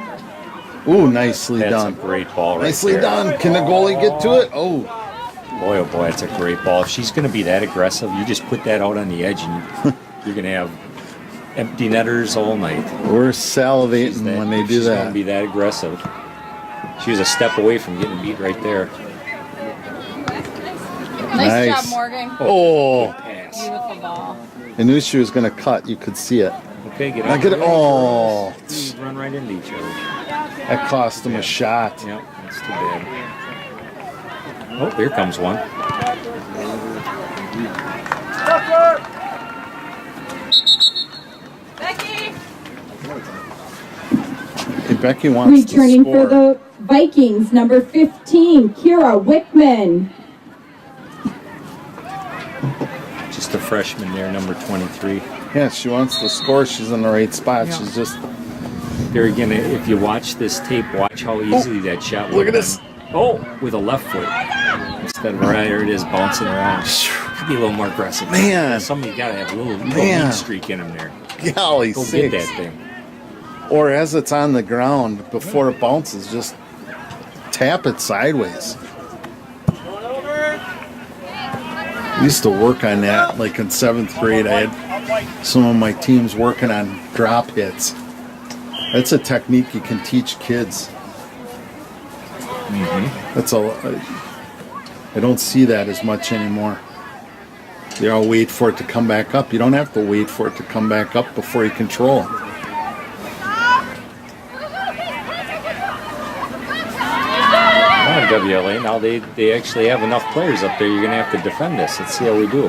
Ooh, nicely That's done. a great ball right Nicely there. done. Can the goalie get to it? Oh, Boy, oh boy, that's a great ball. If she's going to be that aggressive, you just put that out on the edge and you're going to have empty netters all night. we're salivating when they do She's going to that. be that aggressive. She was a step away from getting beat right there. Nice Nice. job, Morgan. Oh, Pass. Beautiful ball. I knew she was going to cut. You could see it. Okay, get Now out. get it. Oh, You run right into each other. that cost him a shot. Yep, that's too bad. Oh, here comes one. Becky! Hey, Becky wants Returning to for score. the Vikings, number 15, Kira Wickman. Just a freshman there, number 23. Yeah, she wants to score. She's in the right spot. Yeah. She's just. There again, if you watch this tape, watch how easily that shot Look went at this. in. Oh, with a left foot. Instead of right, there it is, bouncing around. Be a little more aggressive. Man. Somebody got to have a little Man. mean streak in him there. Golly Go sakes. get that thing. Or as it's on the ground, before it bounces, just tap it sideways. I used to work on that, like in 7th grade. I had some of my teams working on drop hits. That's a technique you can teach kids. That's I don't see that as much anymore. You all wait for it to come back up. You don't have to wait for it to come back up before you control it. Well, WLA, now they actually have enough players up there. You're going to have to defend this. Let's see how we do.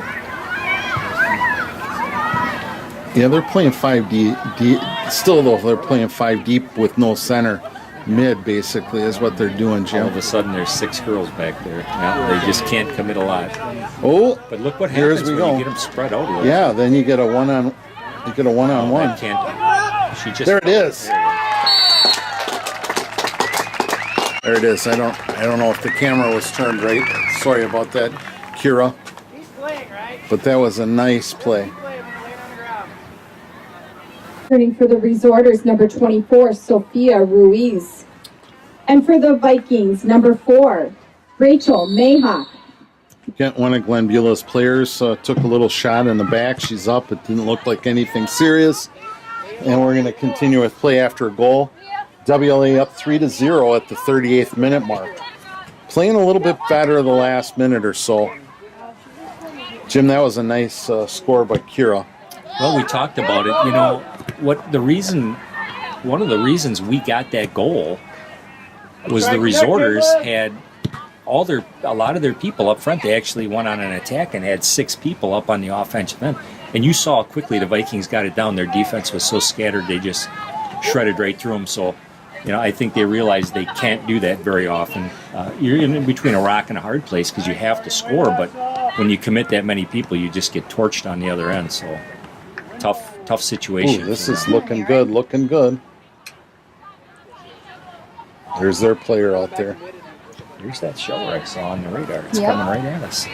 Yeah, they're playing 5 deep. Still, though, they're playing 5 deep with no center. Mid, basically, is what they're doing, All of Jim. a sudden, there's 6 girls back there. Yeah, they just can't commit a lot. Oh, But look what Here as happens we when go. you get them spread out a little. yeah, then you get a one-on-one. That can't. She just. There it is. There it is. I don't know if the camera was turned right. Sorry about that, Kira. He's playing, right? But that was a nice play. He's playing when we're laying on the ground. Returning for the Resorters, number 24, Sophia Ruiz. And for the Vikings, number 4, Rachel Mayhawk. One of Glenbeulah's players took a little shot in the back. She's up. It didn't look like anything serious. And we're going to continue with play after a goal. WLA up 3-0 at the 38th minute mark. Playing a little bit better the last minute or so. Jim, that was a nice score by Kira. Well, we talked about it. You know, one of the reasons we got that goal was the Resorters had a lot of their people up front. They actually went on an attack and had 6 people up on the offensive end. And you saw how quickly the Vikings got it down. Their defense was so scattered, they just shredded right through them. So, you know, I think they realized they can't do that very often. You're in between a rock and a hard place because you have to score, but when you commit that many people, you just get torched on the other end. So, tough situation. Ooh, this is looking good, looking good. There's their player out there. Here's that shower I saw on the radar. It's Yep. coming right at us.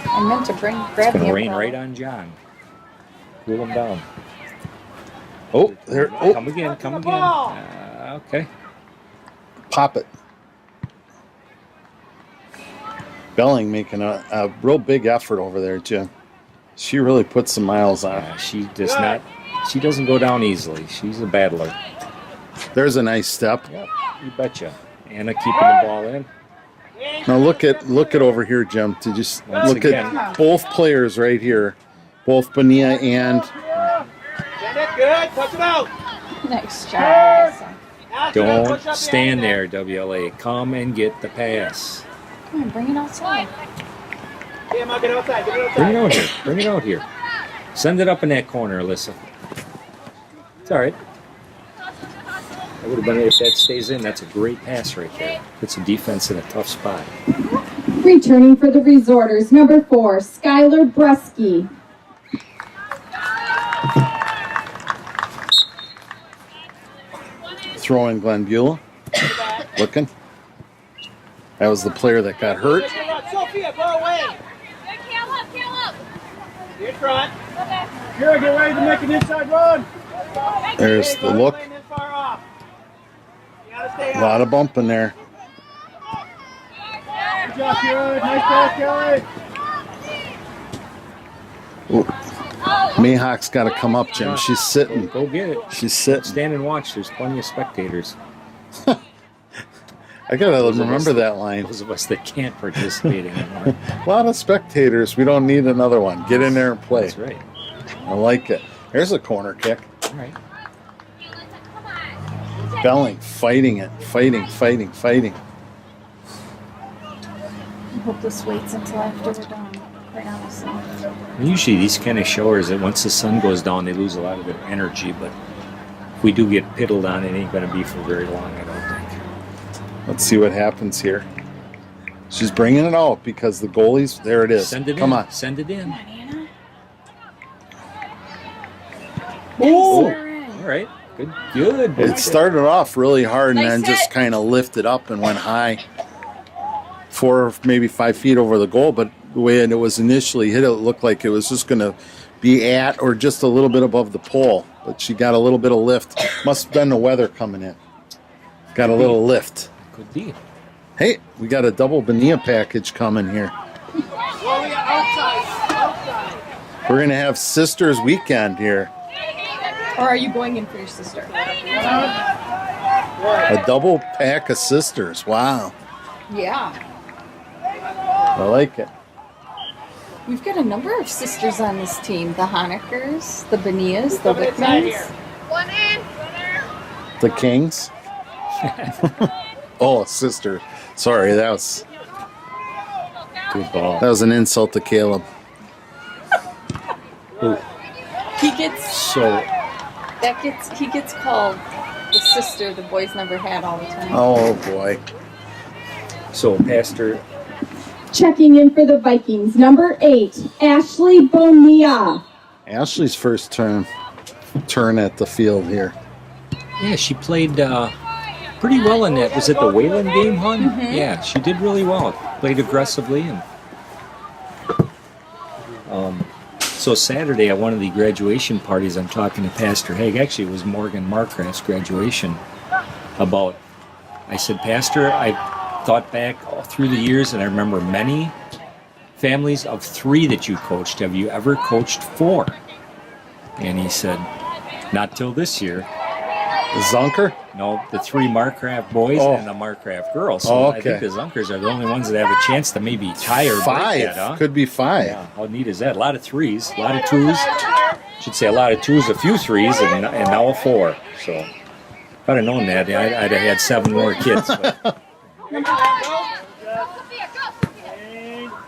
I meant to grab It's the going to rain umbrella. right on John. Cool him down. Oh, there. Oh, Come again, come again. Okay. pop it. Belling making a real big effort over there, Jim. She really puts some miles on it. She doesn't go down easily. She's a battler. There's a nice step. Yep, you betcha. Anna keeping the ball in. Now look at over here, Jim. To just Once look again. at both players right here, both Benia and Stand it. Good. Touch him out. Nice job, Alyssa. Don't stand there, WLA. Come and get the pass. Come on, bring it outside. Get it outside. Get it outside. Bring it out here. Bring it out here. Send it up in that corner, Alyssa. It's all right. That would have been, if that stays in, that's a great pass right there. Puts the defense in a tough spot. Returning for the Resorters, number 4, Skylar Bresky. Throwing Glenbeulah. Looking. That was the player that got hurt. Sophia, go away. You're in front. Here, get ready to make an inside run. There's the look. A lot of bumping there. Good job, Kieran. Nice pass, Kelly. Mayhawk's got to come up, Jim. She's sitting. Go get it. She's sitting. Stand and watch. There's plenty of spectators. I got to remember that line. Those of us that can't participate anymore. A lot of spectators. We don't need another one. Get in there and play. That's right. I like it. There's a corner kick. All right. Belling fighting it. Fighting. I hope this waits until after we're done. Quite honestly. Usually these kind of showers, that once the sun goes down, they lose a lot of their energy. But if we do get piddled on, it ain't going to be for very long, I don't think. Let's see what happens here. She's bringing it out because the goalie's there. It is. Send it Come in. on. Send it in. Anna. Oh, Nice. all right. Good. It started off really hard and Nice then just hit. kind of lifted up and went high. 4, maybe 5 feet over the goal, but the way it was initially hit, it looked like it was just going to be at or just a little bit above the pole. But she got a little bit of lift. Must have been the weather coming in. Got a little lift. Could be. Hey, we got a double Bonilla package coming here. We're going to have Sisters Weekend here. Or are you going in for your sister? A double pack of sisters. Wow. Yeah. I like it. We've got a number of sisters on this team. The Honeckers, the Bonillas, the Wickmans. The Kings. Oh, sister. Sorry, that was Good ball. that was an insult to Caleb. Ooh. He gets So, he gets called the sister the boys never had all the time. Oh boy. Pastor, Checking in for the Vikings, number 8, Ashley Bonilla. Ashley's first turn at the field here. yeah, she played pretty well in that. Was it the Wayland game, hon? Mm-hmm. Yeah, she did really well. Played aggressively. And so Saturday at one of the graduation parties, I'm talking to Pastor Haig. Actually, it was Morgan Marcraft's graduation. I said, Pastor, I thought back all through the years, and I remember many families of 3 that you coached. Have you ever coached 4? And he said, not till this year. Zunker? No, the 3 Marcraft boys Oh. and the Marcraft girls. So Oh, I okay. think the Zunkers are the only ones that have a chance to maybe tie or break 5. that, huh? Could be 5. Yeah, how neat is that? A lot of 3s, a lot of 2s. Should say a lot of 2s, a few 3s, and now a 4. So if I'd have known that, I'd have had 7 more kids. But.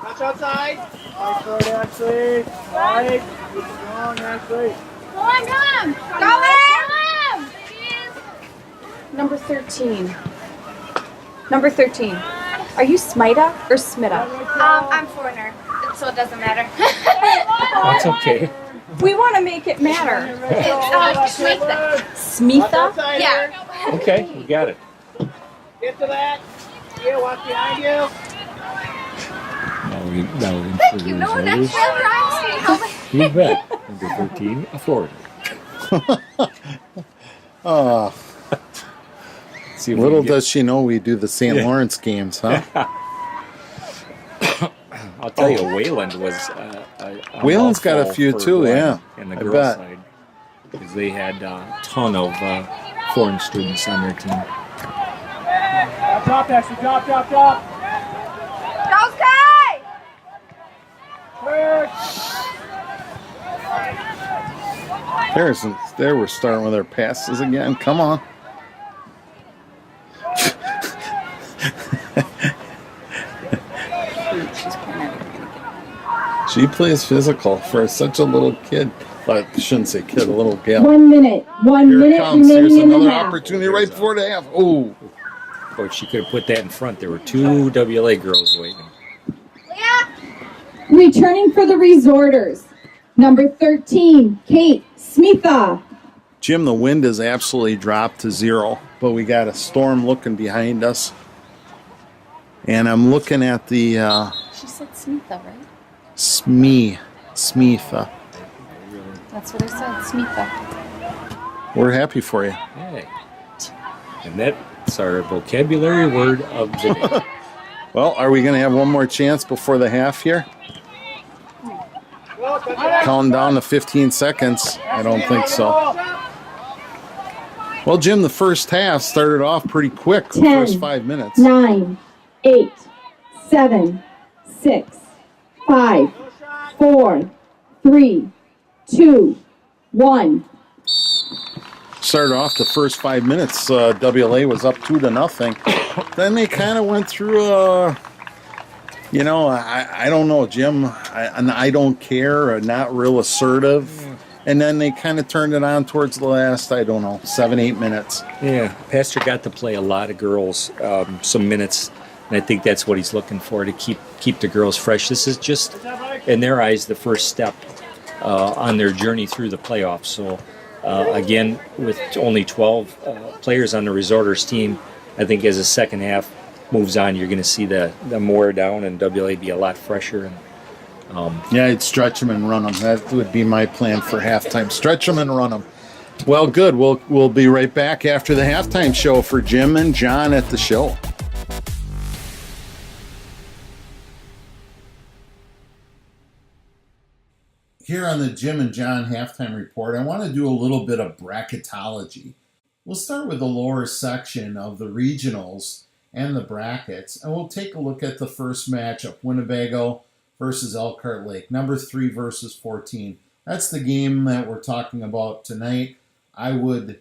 Touch outside. Nice throw, Ashley. Nice. Good strong, Ashley. Go in! Number 13. Number 13. Are you Smita or Smita? I'm foreigner, so it doesn't matter. That's okay. We want to make it matter. It's Smita. Smitha? Yeah. Okay, we got it. Get to that. Yeah, watch behind you. Now we introduce You know what that others. rhymes me. You bet. Number 13, a Florida. Oh, See if we little can get- does she know we do the St. Yeah. Lawrence games, huh? I'll tell you, Wayland was. Wayland's got a mouthful few for too, Glenn yeah. In the I girls' bet. side, because they had a ton of foreign students on their team. Drop, Ashley. Drop. Go Sky! Work. There we're starting with our passes again. Come on. She plays physical for such a little kid. I shouldn't say kid, a little gal. 1 minute. One minute Here's remaining in the another half. opportunity right before the half. Oh. Coach, she could have put that in front. There were 2 WLA girls waiting. Returning for the Resorters, number 13, Kate Smitha. Jim, the wind has absolutely dropped to 0, but we got a storm looking behind us. And I'm looking at the She said Smitha, right? Smitha. That's what I said, Smitha. We're happy for you. Hey. And that's our vocabulary word of the day. Well, are we going to have one more chance before the half here? Counting down to 15 seconds. I don't think so. Well, Jim, the first half started off pretty quick. The 10, first 5 minutes. 9, 8, 7, 6, 5, 4, 3, 2, 1. Started off the first 5 minutes. WLA was up 2-0. Then they kind of went through I don't know, Jim. I don't care. Not real assertive. And then they kind of turned it on towards the last, 7-8 minutes. Yeah, Pastor got to play a lot of girls some minutes, and I think that's what he's looking for, to keep the girls fresh. This is just, in their eyes, the first step on their journey through the playoffs. So, again, with only 12 players on the Resorters team, I think as the second half moves on, you're going to see them wear down and WLA be a lot fresher. And Yeah, I'd stretch them and run them. That would be my plan for halftime. Stretch them and run them. Well, good. We'll be right back after the halftime show for Jim and John at the show. Here on the Jim and John halftime report, I want to do a little bit of bracketology. We'll start with the lower section of the regionals and the brackets, and we'll take a look at the first matchup, Winnebago versus Elkhart Lake, number 3 versus 14. That's the game that we're talking about tonight. I would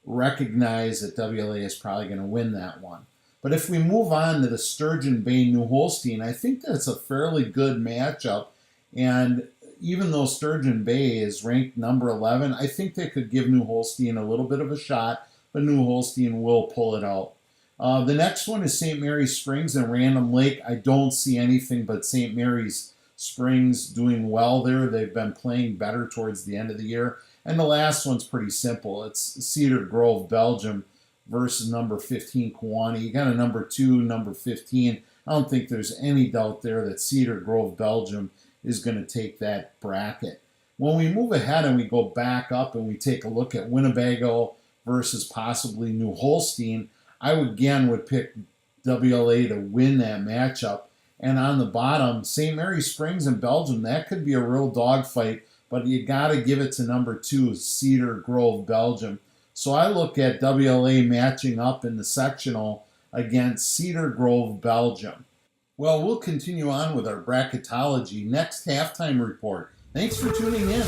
recognize that WLA is probably going to win that one. But if we move on to the Sturgeon Bay New Holstein, I think that's a fairly good matchup. And even though Sturgeon Bay is ranked number 11, I think they could give New Holstein a little bit of a shot, but New Holstein will pull it out. The next one is St. Mary's Springs and Random Lake. I don't see anything but St. Mary's Springs doing well there. They've been playing better towards the end of the year. And the last one's pretty simple. It's Cedar Grove, Belgium versus number 15, Kewanee. You got a number 2, number 15. I don't think there's any doubt there that Cedar Grove, Belgium is going to take that bracket. When we move ahead and we go back up and we take a look at Winnebago versus possibly New Holstein, I would pick WLA to win that matchup. And on the bottom, St. Mary's Springs and Belgium, that could be a real dogfight, but you got to give it to number 2, Cedar Grove, Belgium. So I look at WLA matching up in the sectional against Cedar Grove, Belgium. Well, we'll continue on with our bracketology next halftime report. Thanks for tuning in.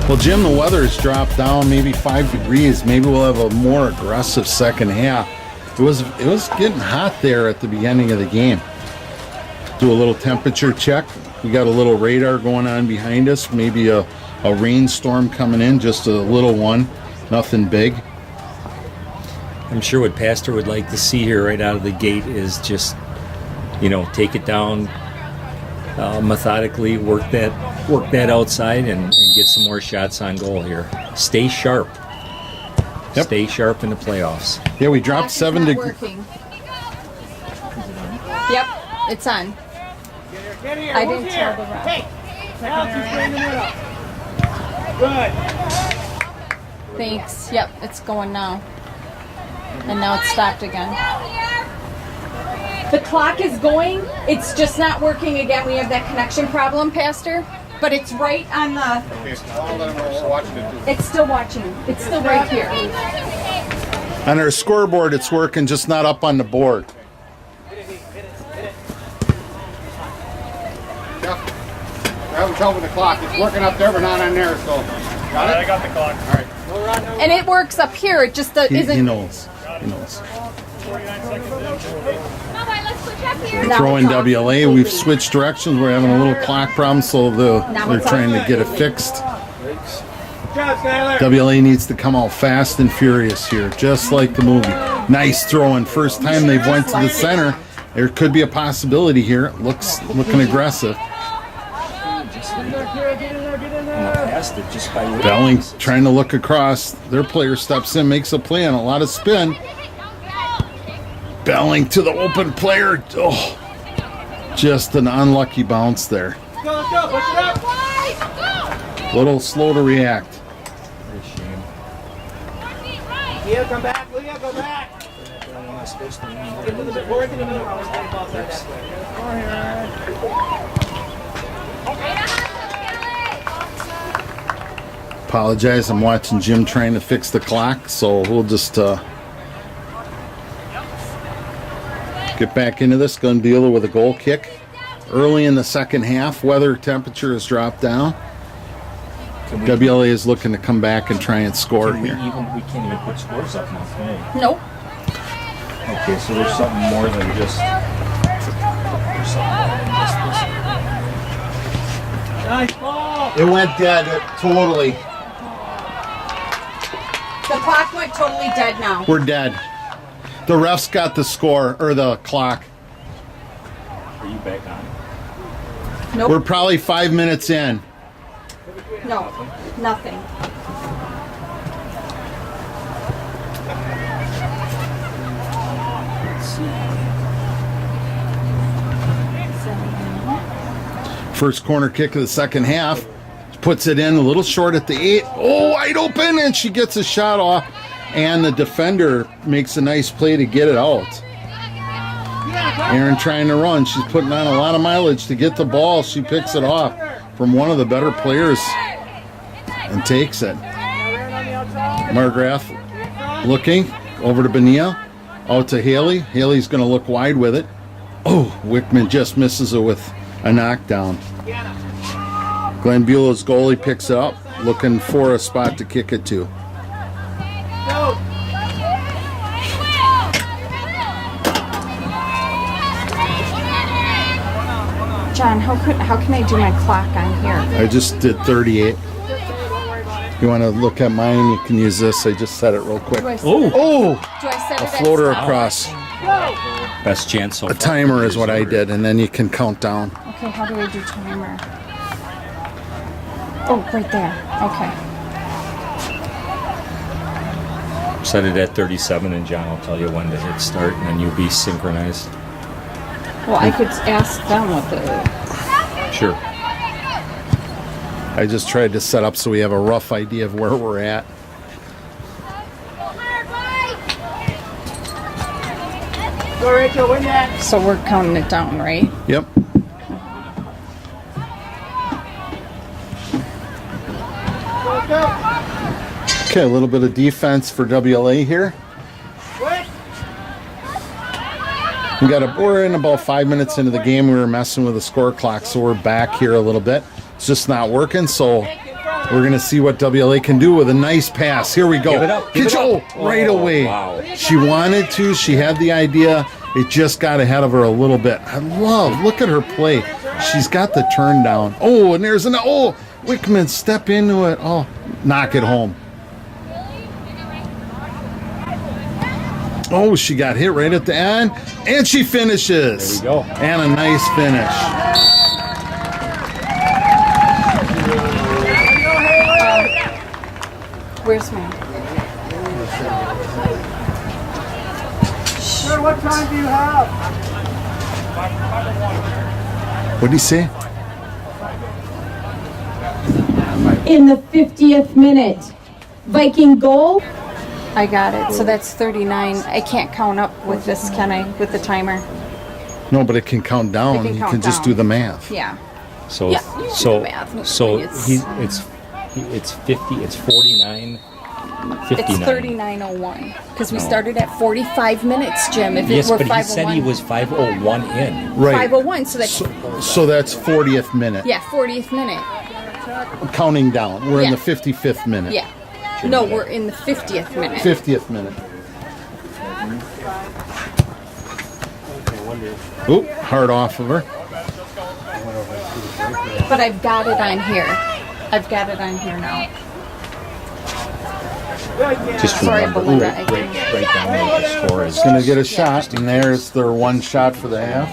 Well, Jim, the weather's dropped down maybe 5 degrees. Maybe we'll have a more aggressive second half. It was getting hot there at the beginning of the game. Do a little temperature check. We got a little radar going on behind us. Maybe a rainstorm coming in, just a little one. Nothing big. I'm sure what Pastor would like to see here right out of the gate is just, take it down methodically, work that outside, and get some more shots on goal here. Stay sharp. Yep. Stay sharp in the playoffs. Yeah, we dropped 7 degrees. Working. Yep, it's on. Get here. I Who's didn't here? tell the ref. Hey, now keep bringing the middle. Good. Thanks. Yep, it's going now. And now it's stopped again. The clock is going. It's just not working again. We have that connection problem, Pastor. But it's right on the... It's still watching. It's still right here. On our scoreboard, it's working, just not up on the board. Jeff, we're having trouble with the clock. It's working up there, but not on there, so. Got it? I got the clock. All right. And it works up here. It just He isn't. knows. He knows. 49 seconds in. Let's switch up here. Now Throwing it's on. WLA, we've switched directions. We're having a little clock problem, so they're it's trying on. to get it fixed. Good job, Skyler. WLA needs to come out fast and furious here, just like the movie. Nice throwing. First time they've went to the center. There could be a possibility here. Looking aggressive. Passed it just by Belling trying to look across. Their player steps in, makes a play on a lot of spin. Belling to the open player. Oh, just an unlucky bounce there. Let's go. Push it up. Little slow to react. Leah, come back. Leah, go back. Get a little bit forward. Get a little Apologize, I'm watching Jim trying to fix the clock, so we'll just get back into this. Glenbeulah with a goal kick. Early in the second half, weather temperature has dropped down. WLA is looking to come back and try and score We here. can't even put scores up now, can we? Nope. Okay, so there's something more than just. Nice ball. It went dead, totally. The clock went totally dead now. We're dead. The refs got the score, or the clock. Are you back on? Nope. We're probably 5 minutes in. No. Nothing. First corner kick of the second half. Puts it in a little short at the 8. Oh, wide open, and she gets a shot off. And the defender makes a nice play to get it out. Aaron trying to run. She's putting on a lot of mileage to get the ball. She picks it off from one of the better players and takes it. Margrath looking over to Benia. Out to Haley. Haley's going to look wide with it. Oh, Wickman just misses it with a knockdown. Glenbeulah's goalie picks it up, looking for a spot to kick it to. John, how can I do my clock on here? I just did 38. You want to look at mine, you can use this. I just set it real quick. Do I set, Oh, do I set a it at floater stop? across. Best chance so A far. timer is what I did, and then you can count down. Okay, how do I do timer? Oh, right there. Okay. Set it at 37, and John will tell you when to hit start, and then you'll be synchronized. Well, I could ask them what the... Sure. I just tried to set up so we have a rough idea of where we're at. Go, Rachel, win that. So we're counting it down, right? Yep. Go, go. Okay, a little bit of defense for WLA here. Quit. We're in about 5 minutes into the game. We were messing with the score clock, so we're back here a little bit. It's just not working, so we're going to see what WLA can do with a nice pass. Here we go. Give it up, give it Oh, up. right Oh, away. wow. She wanted to. She had the idea. It just got ahead of her a little bit. Look at her play. She's got the turn down. Oh, and there's Wickman, step into it. Oh, knock it home. Oh, she got hit right at the end, and she finishes. There we go. And a nice finish. Where's mine? Sir, what time do you have? What did he say? In the 50th minute, Viking goal. I got it. So that's 39. I can't count up with this, can I? With the timer? No, but it can count down. It can You count can just down. do the math. Yeah. So Yeah, you do so the math. so It's- it's 50. It's 49. 59. It's 39:01 because we started at 45 minutes, Jim. If Yes, it were but he said he 5:01, was 5:01 in. Right. 5:01, so that's So that's 40th minute. yeah, 40th minute. Counting down. We're in Yeah. the 55th minute. Yeah. No, we're in the 50th minute. 50th minute. Oop, hard off of her. But I've got it on here. I've got it on here now. Just Sorry, remember, Belinda, I write down what the score is. Gonna get a shot, and there's their one shot for the half.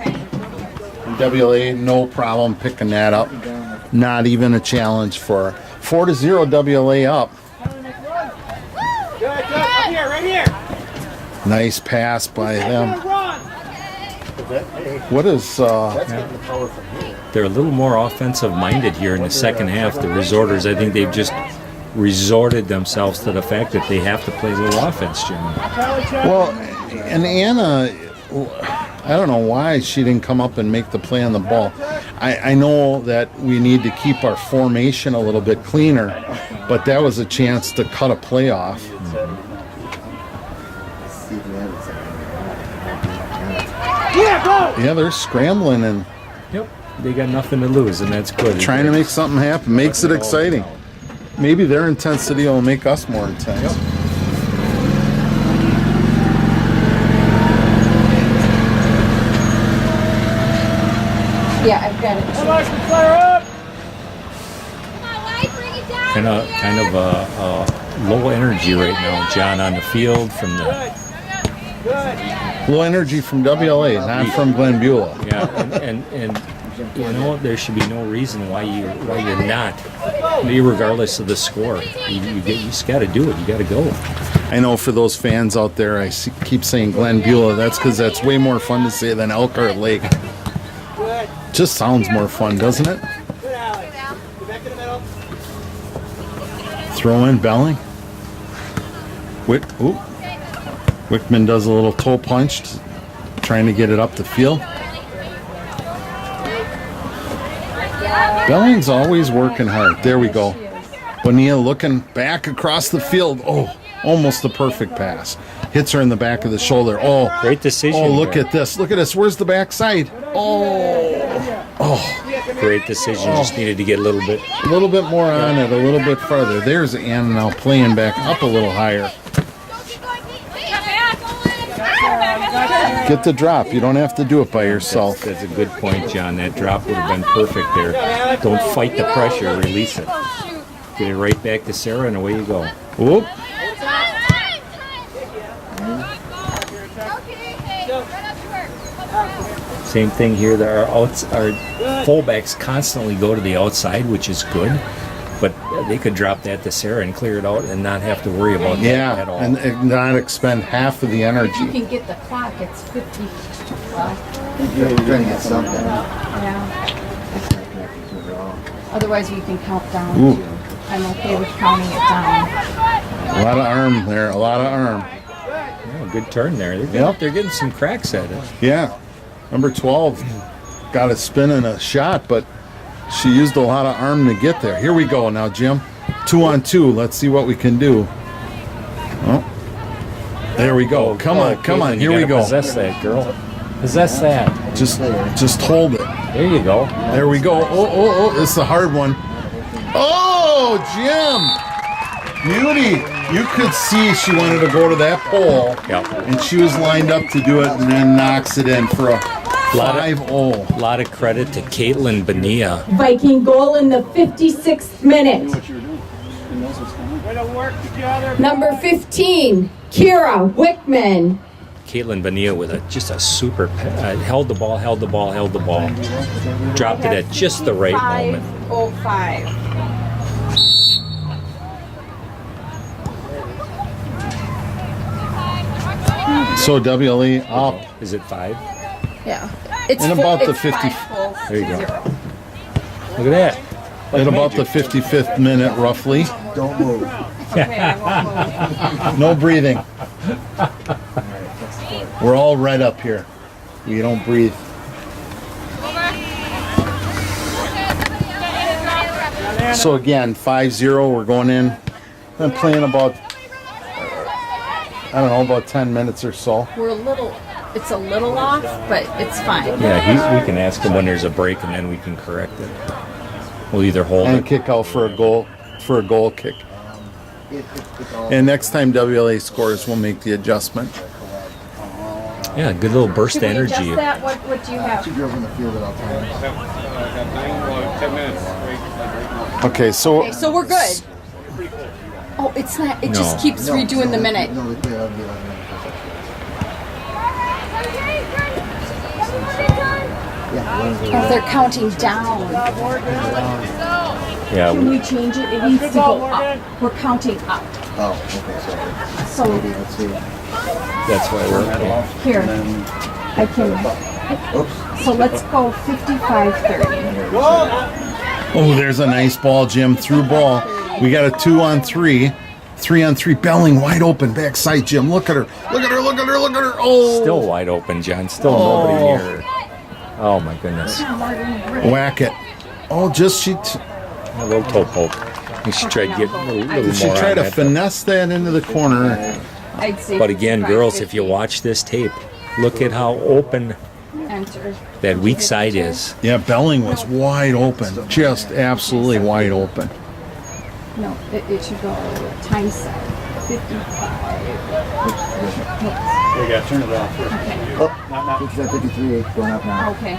And WLA, no problem picking that up. Not even a challenge for her. 4-0 WLA up. Good. Up here, right here. Nice pass by them. Run. What is They're a little more offensive minded here in the second half. The resorters, I think they've just resorted themselves to the fact that they have to play a little offense, Jim. well, and Anna, I don't know why she didn't come up and make the play on the ball. I know that we need to keep our formation a little bit cleaner, but that was a chance to cut a play off. Yeah, go. Yeah, they're scrambling and Yep. They got nothing to lose, and that's good. trying to make something happen. Makes it exciting. Maybe their intensity will make us more intense. Yeah, I've got it. Come on, fire up. Kind of low energy right now, John, on the field from the Low energy from WLA, not from Glenbeulah. yeah, and you know there should be no reason why you're not, regardless of the score. You just got to do it. You got to go. I know for those fans out there, keep saying Glenbeulah. That's because that's way more fun to say than Elkhart Lake. Good. Just sounds more fun, doesn't it? Good, Alex. Get back in the middle. Throw in Belling. Wickman does a little toe punch, trying to get it up the field. Belling's always working hard. There we go. Bonilla looking back across the field. Oh, almost the perfect pass. Hits her in the back of the shoulder. Oh, Great decision. oh, look there. at this. Look at this. Where's the backside? Oh, Great decision. Just needed to get a little bit. a little bit more on it, a little bit farther. There's Anna now playing back up a little higher. Get the drop. You don't have to do it by yourself. That's a good point, John. That drop would have been perfect there. Don't fight the pressure. Release it. Get it right back to Sarah, and away you go. Whoop. Same thing here. Our fullbacks constantly go to the outside, which is good. But they could drop that to Sarah and clear it out and not have to worry about that at all. And not expend half of the You energy. can get the clock. It's 50. Well, You're trying to get something. yeah. Otherwise, we can count down. Ooh. Too. I'm okay with counting it down. A lot of arm there. A lot of arm. Yeah, good turn there. Yep. They're getting some cracks at it. Yeah. Number 12 got a spin and a shot, but she used a lot of arm to get there. Here we go now, Jim. 2-on-2. Let's see what we can do. Oh. There we go. Come on. Caitlin, Here you we gotta go. Possess that, girl. Possess that. Just hold it. There you go. There we go. Oh, this is a hard one. Oh, Jim. Beauty. You could see she wanted to go to that pole. Yep. And she was lined up to do it and then knocks it in for a 5-0. A lot of credit to Caitlin Bonilla. Viking goal in the 56th minute. Way to work together. Number 15, Kira Wickman. Caitlin Bonilla with just a super held the ball. Dropped it at just the right moment. 5:05. So WLA up. Is it 5? Yeah. It's And full- about the it's 50 5:0. There you go. Look at that. At about the 55th minute, roughly. Don't move. Okay, I won't move. No breathing. We're all right up here. We don't breathe. So again, 5-0. We're going in. I'm playing about I don't know, about 10 minutes or so. It's a little off, but it's fine. Yeah, we can ask him when there's a break, and then we can correct it. We'll either hold And it. kick out for a goal kick. And next time WLA scores, we'll make the adjustment. Yeah, good little burst Should of we energy. adjust that? What do you have? Two girls in the field at all times. 10 minutes. Okay, so Okay, so we're good. Oh, it's not. It just No. keeps redoing the minute. No, they play 11 minutes. Yeah, 11 Oh, they're counting down. Yeah, Can we change it? It needs to go up. We're counting up. Oh, okay, sorry. So Let's see. that's why we're okay. here, I can. Oops. So let's go 55-30. oh, there's a nice ball, Jim. Through ball. We got a 2-on-3. 3-on-3. Belling wide open. Backside, Jim. Look at her. Look at her. Look at her. Look at her. Oh. Still wide open, John. Still nobody near her. Oh my goodness. Whack it. Oh, just she. A little toe poke. You should try to get a little Did she more try on to that. finesse that into the corner? I'd say. But again, 55-50. girls, if you watch this tape, look at how open Enter. that weak side is. Yeah, Belling was wide open. Just absolutely wide open. No, it should go time set. 55. You got to turn it off. Oh, 53, going up now. Okay.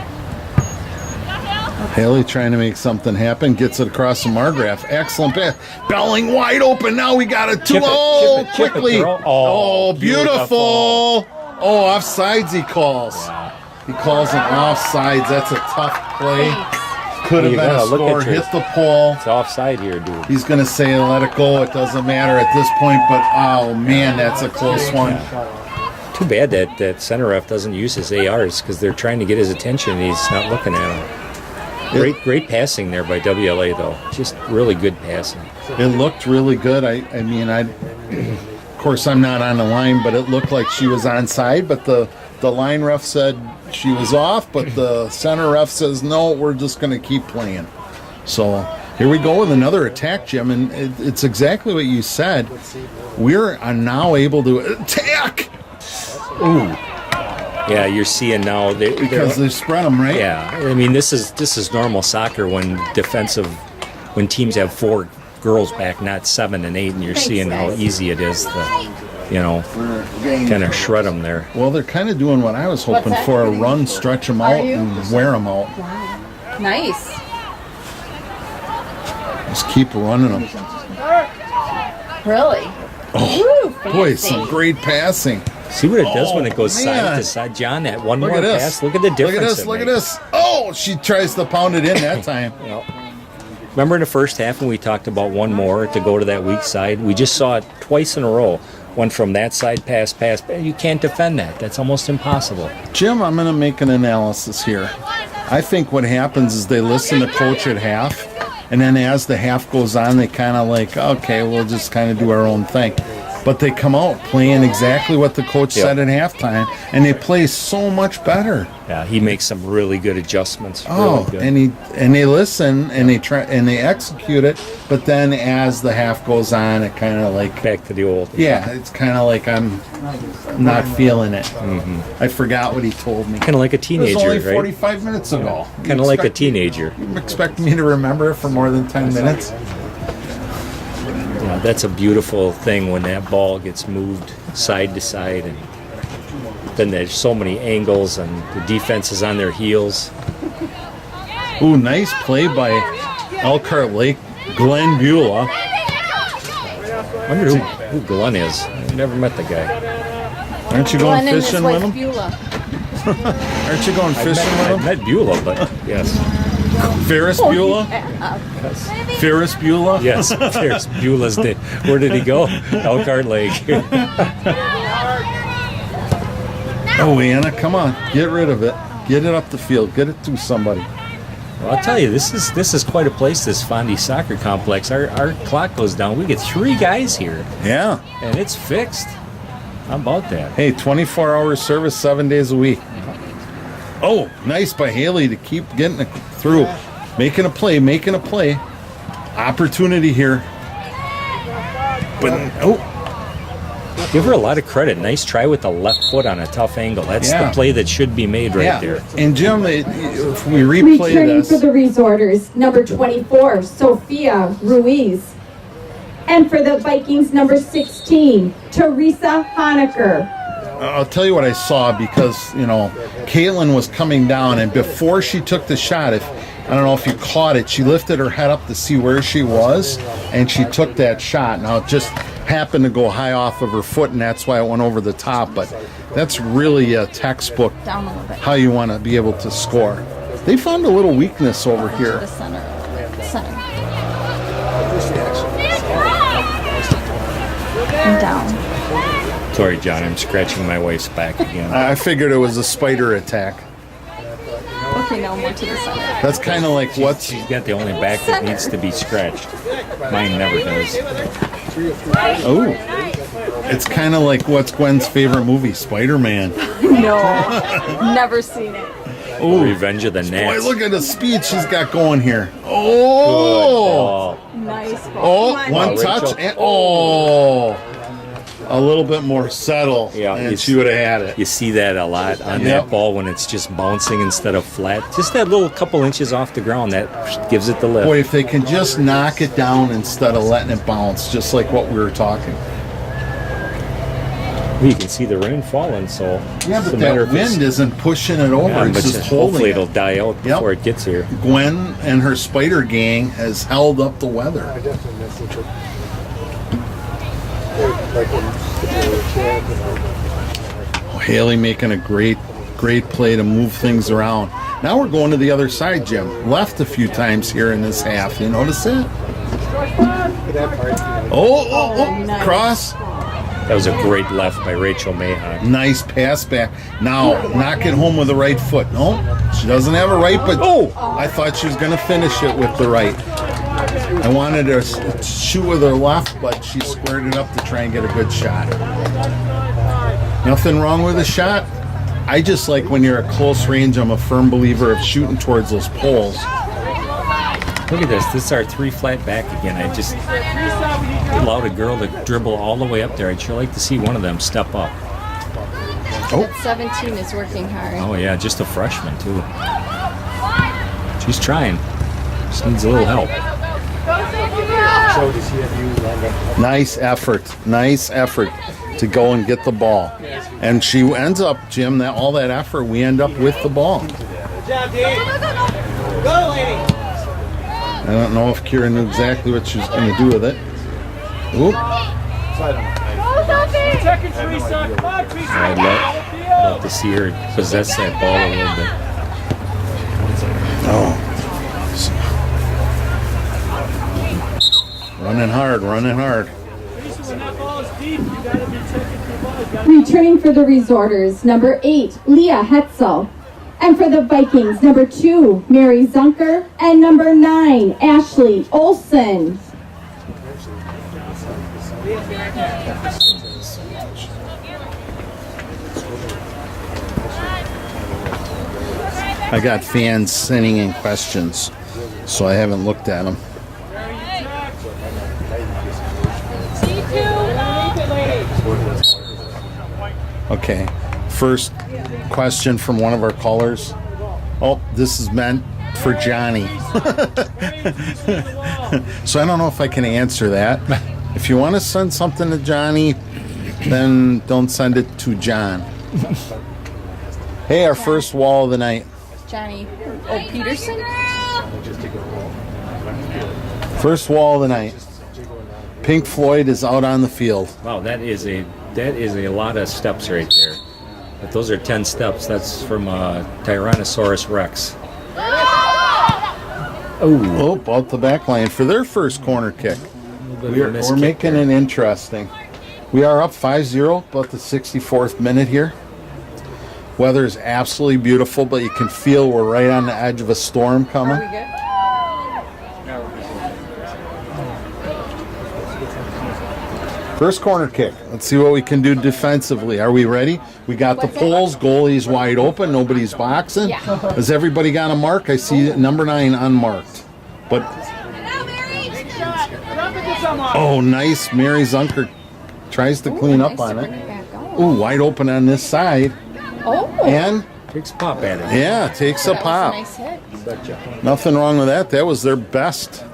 Haley trying to make something happen. Gets it across the Margraf. Excellent pass. Belling wide open. Now we got a 2. Chip it, Oh, chip it, chip it, quickly. girl. Oh, Oh, beautiful. Oh, offsides he calls. He calls an offsides. That's a tough play. Could have You been a gotta look at score. your- Hit the pole. It's offside here, dude. He's going to say let it go. It doesn't matter at this point, but oh, man, that's a close one. Too bad that center ref doesn't use his ARs because they're trying to get his attention and he's not looking at him. Great passing there by WLA, though. Just really good passing. It looked really good. I mean, of course, I'm not on the line, but it looked like she was onside, but the line ref said she was off, but the center ref says, no, we're just going to keep playing. So here we go with another attack, Jim, and it's exactly what you said. We're now able to attack. Ooh, Yeah, you're seeing now because they spread them, right? yeah. I mean, this is normal soccer when teams have 4 girls back, not 7 and 8, and you're seeing how easy it is to, kind of shred them there. Well, they're kind of doing what I was hoping What's that? for, a run, stretch them out, you? and wear them out. Nice. Just keep running them. Really? Oh, Woo, boy, fancy. some great passing. See what it does when it goes man. side to side, John? That one Look more at this. pass. Look at the difference. Look at this. it Look at makes. this. Oh, she tries to pound it in that time. Remember in the first half when we talked about one more to go to that weak side? We just saw it twice in a row. One from that side, pass. You can't defend that. That's almost impossible. Jim, I'm going to make an analysis here. I think what happens is they listen to coach at half, and then as the half goes on, they kind of like, okay, we'll just kind of do our own thing. But they come out playing exactly what the coach said at halftime, and they play so much better. Yeah, he makes some really good adjustments. Oh, really good. and they listen and they try and they execute it, but then as the half goes on, it kind of like back to the old. yeah, it's kind of like I'm not feeling it. I forgot what he told me. Kind of like a It was teenager, only right? 45 minutes ago. Kind of like a teenager. You expect me to remember it for more than 10 minutes? Yeah, that's a beautiful thing when that ball gets moved side to side, and then there's so many angles, and the defense is on their heels. Ooh, nice play by Elkhart Lake Glenbeulah. I wonder who Glenn is. I've never met the guy. Aren't you going Glenn and his fishing wife with him? Beulah. Aren't you going fishing I've with met Beulah, but yes. him? Ferris Beulah? Ferris Beulah? Yes, there's Beulah's day. Where did he go? Elkhart Lake. Oh, Anna, come on. Get rid of it. Get it up the field. Get it to somebody. Well, I'll tell you, this is quite a place, this Fondy Soccer Complex. Our clock goes down. We get 3 guys here, Yeah. and it's fixed. How about that? Hey, 24-hour service, 7 days a week. Oh, nice by Haley to keep getting it through. Making a play. Opportunity here. But, oh. Give her a lot of credit. Nice try with the left foot on a tough angle. That's Yeah. the play that should be made right there. And Jim, if we replay Returning for this, the Resorters, number 24, Sophia Ruiz. And for the Vikings, number 16, Teresa Honecker. I'll tell you what I saw because, you know, Caitlin was coming down, and before she took the shot, I don't know if you caught it, she lifted her head up to see where she was, and she took that shot. Now, it just happened to go high off of her foot, and that's why it went over the top, but that's really a textbook Down a little bit. how you want to be able to score. They found a little weakness over The here. center. Center. And down. Sorry, John. I'm scratching my wife's back again. I figured it was a spider attack. Okay, now more to the center. That's kind of like what's... She's got the only back that needs to be scratched. Mine never does. Oh, it's kind of like what's Gwen's favorite movie, Spider-Man. No. Never seen it. Oh, Revenge of the Boy, Nats. look at the speed she's got going here. Oh, Nice ball. oh, Come one Rachel. touch, and oh, a little bit more settle, Yeah, and it's- she would have had it. You see that a lot on Yep. that ball when it's just bouncing instead of flat. Just that little couple inches off the ground, that gives it the lift. Boy, if they can just knock it down instead of letting it bounce, just like what we were talking. You can see the rain falling, so Yeah, it's but a matter that of it's- wind isn't pushing it over; Yeah, it's but just just holding hopefully it. it'll die out before it gets here. Gwen and her spider gang has held up the weather. Oh, Haley making a great play to move things around. Now we're going to the other side, Jim. Left a few times here in this half. You notice that? Oh, cross. That was a great left by Rachel Mahon. Nice pass back. Now, knock it home with the right foot. No, she doesn't have a right, but I thought she was going to finish it with the right. I wanted her to shoot with her left, but she squared it up to try and get a good shot. Nothing wrong with the shot. I just like when you're at close range, I'm a firm believer of shooting towards those poles. Look at this. This is our three flat back again. I just allowed a girl to dribble all the way up there. I'd sure like to see one of them step up. Oh, 17 is working hard. Oh, yeah, just a freshman, too. She's trying. Just needs a little help. nice effort. Nice effort to go and get the ball. And she ends up, Jim, all that effort, we end up with the ball. Good job, Dave. Go, lady. I don't know if Kira knew exactly what she was going to do with it. Oop. Second, Teresa. Come on, Teresa. I'd love to see her possess that ball a little bit. Oh. Running hard, running hard. Teresa, when that ball is deep, you gotta be checking your ball. You gotta Returning for the Resorters, number 8, Leah Hetzel. And for the Vikings, number 2, Mary Zunker. And number 9, Ashley Olson. I got fans sending in questions, so I haven't looked at them. Okay, first question from one of our callers. Oh, this is meant for Johnny. So I don't know if I can answer that. If you want to send something to Johnny, then don't send it to John. Hey, our first wall of the night. Johnny. Oh, Peterson? First wall of the night. Pink Floyd is out on the field. Wow, that is a lot of steps right there. But those are 10 steps. That's from Tyrannosaurus Rex. Oh, out the back line for their first corner kick. We're making it interesting. We are up 5-0, about the 64th minute here. Weather is absolutely beautiful, but you can feel we're right on the edge of a storm coming. Are we good? First corner kick. Let's see what we can do defensively. Are we ready? We got the poles. Goalie's wide open. Nobody's boxing. Yeah. Has everybody got a mark? I see number 9 unmarked. But jump into someone. oh, nice. Mary Zunker Tries to clean up on it. Ooh, wide open on this side. Oh. And Takes a pop at it. yeah, takes a That was pop. a nice hit. Nothing wrong with that. That was their best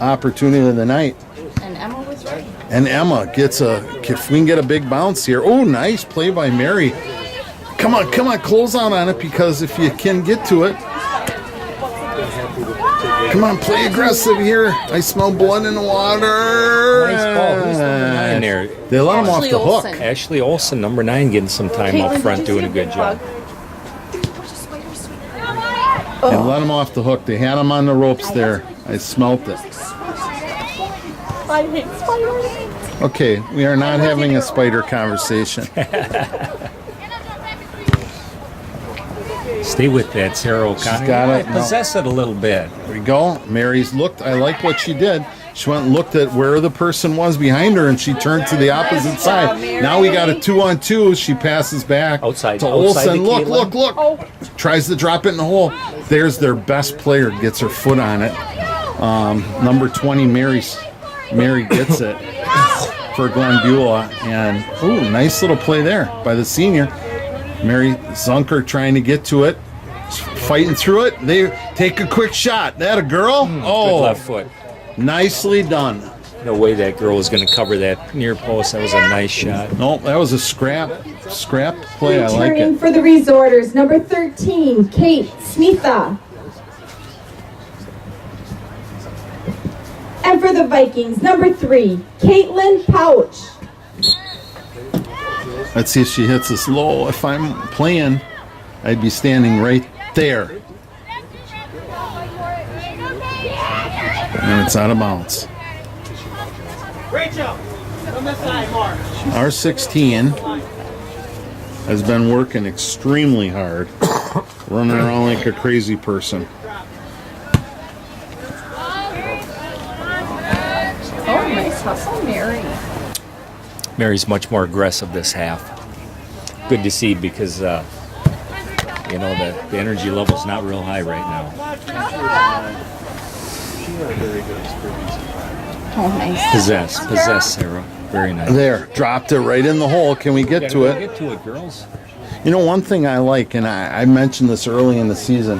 opportunity of the night. And Emma was right. And Emma gets if we can get a big bounce here. Oh, nice play by Mary. Come on, close out on it because if you can get to it. Come on, play aggressive here. I smell blood in the water. Nice ball. Who's number 9 there? They let him off the hook. Olsen. Ashley Olsen, number 9, getting some time Caitlin, up front, did you doing a see good big job. bug? They let him off the hook. They had him on the ropes there. I smelt it. I hate spiders. Okay, we are not having a spider conversation. Stay with that, Sarah O'Connor. got You it. might possess it a little bit. There we go. Mary's looked. I like what she did. She went and looked at where the person was behind her, and she turned to the opposite side. Now we got a 2-on-2. She passes back Outside- to outside Olsen. to Look. Caitlin. Oh. Tries to drop it in the hole. There's their best player. Gets her foot on it. Number 20, Mary gets it for Glenbeulah. And, ooh, nice little play there by the senior. Mary Zunker trying to get to it. Fighting through it. They take a quick shot. That a girl? Good left foot. Nicely done. No way that girl was going to cover that near post. That was a nice shot. No, that was a scrap play. I like Returning it. for the Resorters, number 13, Kate Smitha. And for the Vikings, number 3, Caitlin Pouch. Let's see if she hits this low. If I'm playing, I'd be standing right there. And it's out of bounds. Rachel, on this side, Mark. R16 has been working extremely hard, running around like a crazy person. Oh, nice hustle, Mary. Mary's much more aggressive this half. Good to see because, the energy level's not real high right now. Oh, nice. Possess, Sarah. Very nice. There, dropped it right in the hole. Can we get to it? Get to it, girls. You know, one thing I like, and I mentioned this early in the season,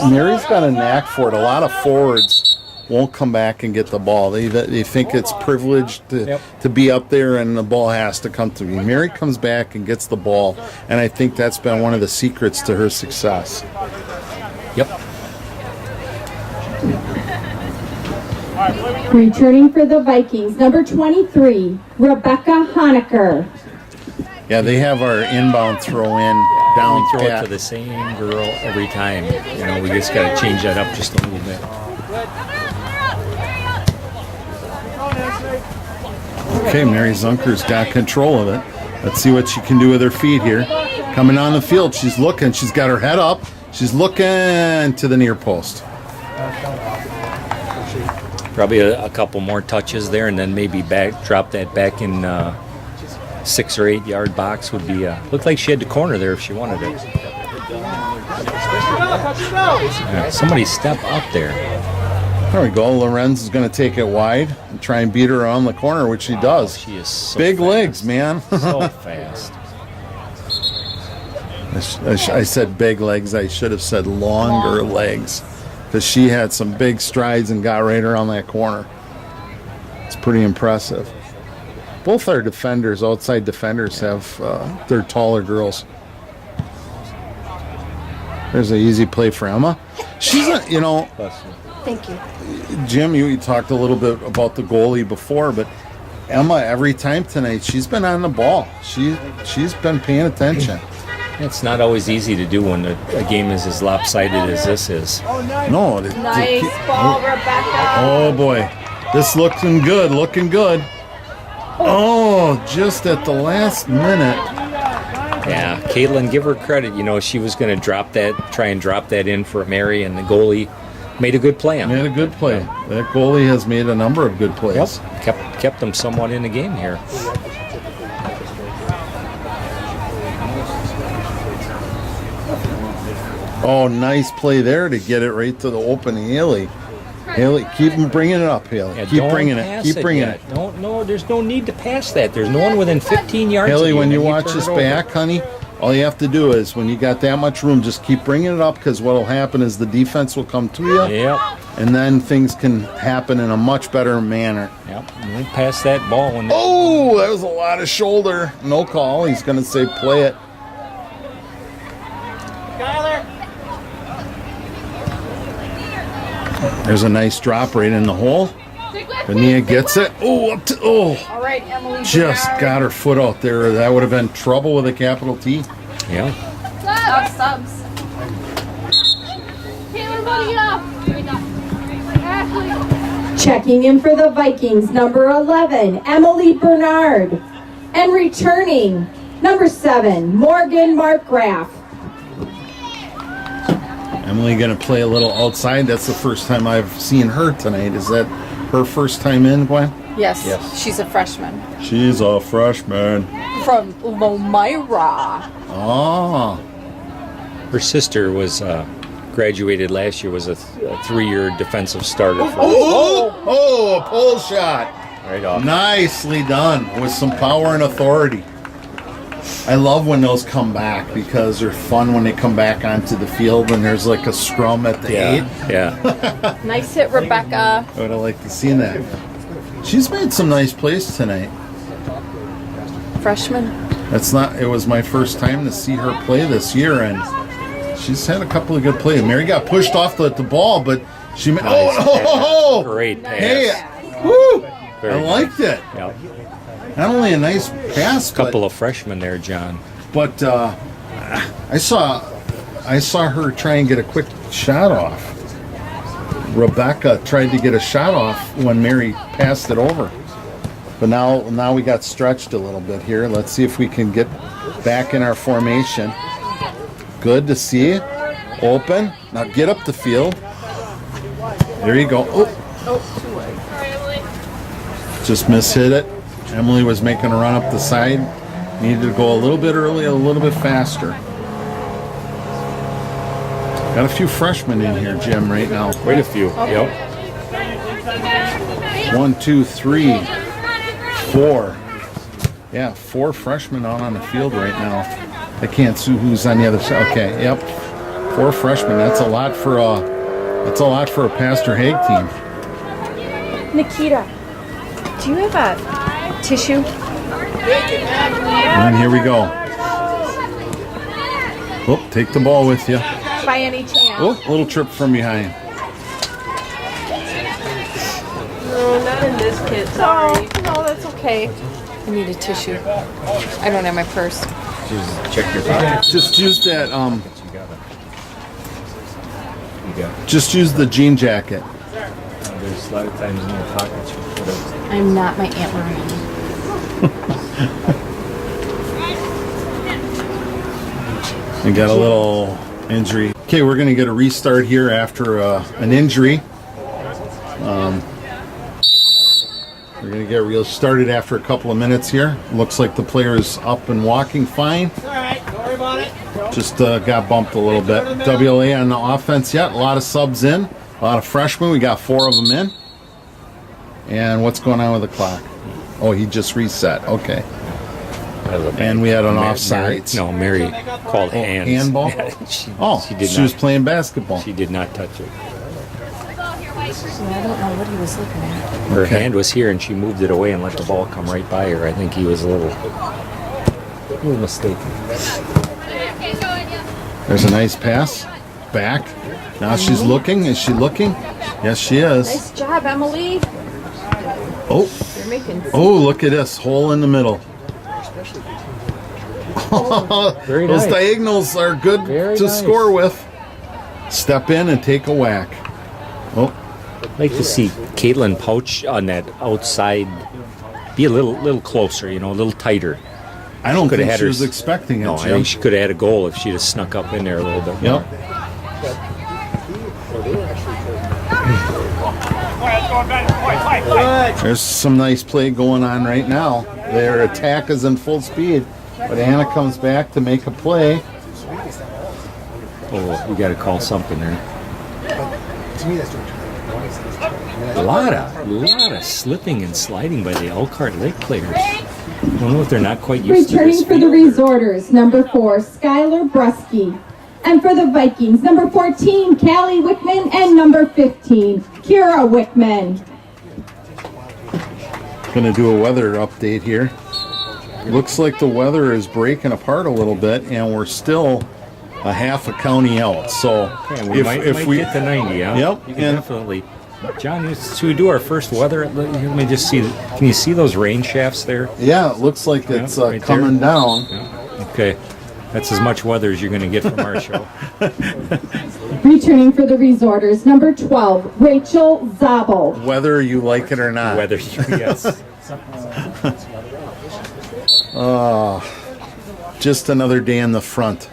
Mary's got a knack for it. A lot of forwards won't come back and get the ball. They think it's privileged to be up there and the ball has to come to me. Mary comes back and gets the ball, and I think that's been one of the secrets to her success. Yep. Returning for the Vikings, number 23, Rebecca Honecker. Yeah, they have our inbound throw in down We throw it pat. to the same girl every time. We just got to change that up just a little bit. Okay, Mary Zunker's got control of it. Let's see what she can do with her feet here. Coming on the field, she's looking. She's got her head up. She's looking to the near post. Probably a couple more touches there, and then maybe drop that back in 6 or 8 yard box would be. Looked like she had the corner there if she wanted it. Yeah, somebody step up there. There we go. Lorenz is going to take it wide and try and beat her around the corner, which she does. She is so Big fast. legs, man. So fast. I said big legs. I should have said longer legs, because she had some big strides and got right around that corner. It's pretty impressive. Both our defenders, outside defenders, have they're taller girls. There's an easy play for Emma. She's a, Thank you. Jim, you talked a little bit about the goalie before, but Emma, every time tonight, she's been on the ball. She's been paying attention. It's not always easy to do when a game is as lopsided as this is. No. Nice ball, Rebecca. Oh, boy. This looking good. Oh, just at the last minute. Yeah, Caitlin, give her credit. She was going to try and drop that in for Mary, and the goalie made a good play on it. Made a good play. That goalie has made a number of good plays. Yep, kept them somewhat in the game here. Oh, nice play there to get it right to the open alley. Haley, keep bringing it up, Haley. Yeah, keep don't bringing it. pass Keep bringing yet. it. Don't. No, there's no need to pass that. There's no one within 15 yards. Haley, of you, when and you then watch turn this it over. back, honey, all you have to do is when you got that much room, just keep bringing it up because what will happen is the defense will come to you, Yep. and then things can happen in a much better manner. Yep. You don't pass that ball when. Oh, that was a lot of shoulder. No call. He's going to say play it. Skyler. There's a nice drop right in the hole. Benia gets it. Oh, up to, oh. All right, Emily. Just got her foot out there. That would have been trouble with a capital T. Yeah. Subs. Checking in for the Vikings, number 11, Emily Bernard. And returning, number 7, Morgan Markgraf. Emily going to play a little outside. That's the first time I've seen her tonight. Is that her first time in, Gwen? Yes, Yes. she's a freshman She's a freshman. from Lomira. Oh. Her sister was graduated last year. Was a 3-year defensive starter. For Oh, a pole shot. right off. Nicely done with some power and authority. I love when those come back because they're fun when they come back onto the field and there's like a scrum at the 8. Yeah. Nice hit, Rebecca. I would have liked to see that. She's made some nice plays tonight. Freshman. It was my first time to see her play this year, and she's had a couple of good plays. Mary got pushed off the ball, but she made. Oh, Great pass. hey, woo! Very I liked it. Yep. Not only a nice pass, Couple of freshmen there, John. but I saw her try and get a quick shot off. Rebecca tried to get a shot off when Mary passed it over. But now we got stretched a little bit here. Let's see if we can get back in our formation. Good to see. Open. Now get up the field. There you go. Oh. Just mishit it. Emily was making a run up the side. Needed to go a little bit early, a little bit faster. Got a few freshmen in here, Jim, right now. Quite a few. Yep. 1, 2, 3, 4. Yeah, 4 freshmen out on the field right now. I can't see who's on the other side. Okay, yep. 4 freshmen. That's a lot for a Pastor Haig team. Nikita, do you have a tissue? And here we go. Oh, take the ball with you. By any chance? Oh, a little trip from behind. No, not in this kit. Sorry. No, that's okay. I need a tissue. I don't have my purse. Check your pockets. Just use that. You got it. Just use the jean jacket. There's a lot of times in your pockets you put it. I'm not my Aunt Marie. We got a little injury. Okay, we're going to get a restart here after an injury. We're going to get real started after a couple of minutes here. Looks like the player is up and walking fine. All right, don't worry about it. Just got bumped a little bit. WLA on the offense yet. A lot of subs in. A lot of freshmen. We got 4 of them in. And what's going on with the clock? Oh, he just reset. Okay. And we had an offsides. No, Mary called hands. Handball? she She was playing basketball. She did not touch it. I don't know what he was looking at. Her hand was here, and she moved it away and let the ball come right by her. I think he was a little mistaken. There's a nice pass. Back. Now she's looking. Is she looking? Yes, she is. Nice job, Emily. Oh. You're making. Oh, look at this. Hole in the middle. Very Those nice. diagonals are good Very to nice. score with. Step in and take a whack. Oh. I'd like to see Caitlin Pouch on that outside be a little closer, a little tighter. I don't Coulda think had she her was expecting it, No, I Jim. think she could have had a goal if she'd have snuck up in there a little bit more. Yep. There's some nice play going on right now. Their attack is in full speed, but Anna comes back to make a play. Oh, we got to call something there. To me, that's doing A lot of slipping and sliding by the Elkhart Lake players. I don't know if they're not quite used to this. Returning for the Resorters, number 4, Skylar Brusky. And for the Vikings, number 14, Callie Wickman, and number 15, Kira Wickman. Going to do a weather update here. Looks like the weather is breaking apart a little bit, and we're still a half a county out. So Okay, we might get to 90, huh? Yep, You can and- definitely. John, should we do our first weather? Let me just see. Can you see those rain shafts there? yeah, it looks like it's right coming there. down. Okay. That's as much weather as you're going to get from our show. Returning for the Resorters, number 12, Rachel Zabel. Whether you like it or not. Weather, yes. Just another day in the front.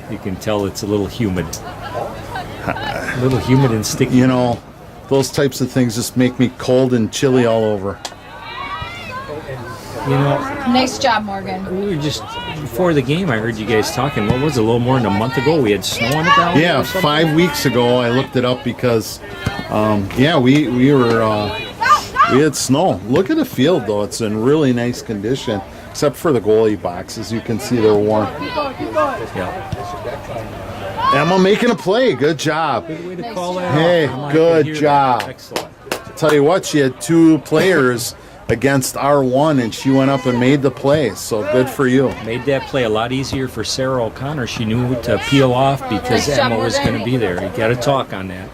You can tell it's a little humid. A little humid and sticky. You know, those types of things just make me cold and chilly all over. You know, Nice job, Morgan. we were just before the game. I heard you guys talking. What was it, a little more than a month ago? We had snow on the ground. Yeah, or something? 5 weeks ago I looked it up because, we had snow. Look at the field though; it's in really nice condition, except for the goalie boxes. You can see they're warm. Yeah. Emma making a play. Good job. Good way to call that. Hey, Come on, I good can hear job. that. Excellent. Tell you what, she had 2 players against R1, and she went up and made the play. So good for you. Made that play a lot easier for Sarah O'Connor. She knew to peel off because Nice job, Emma was Morgan. going to be there. You got to talk on that.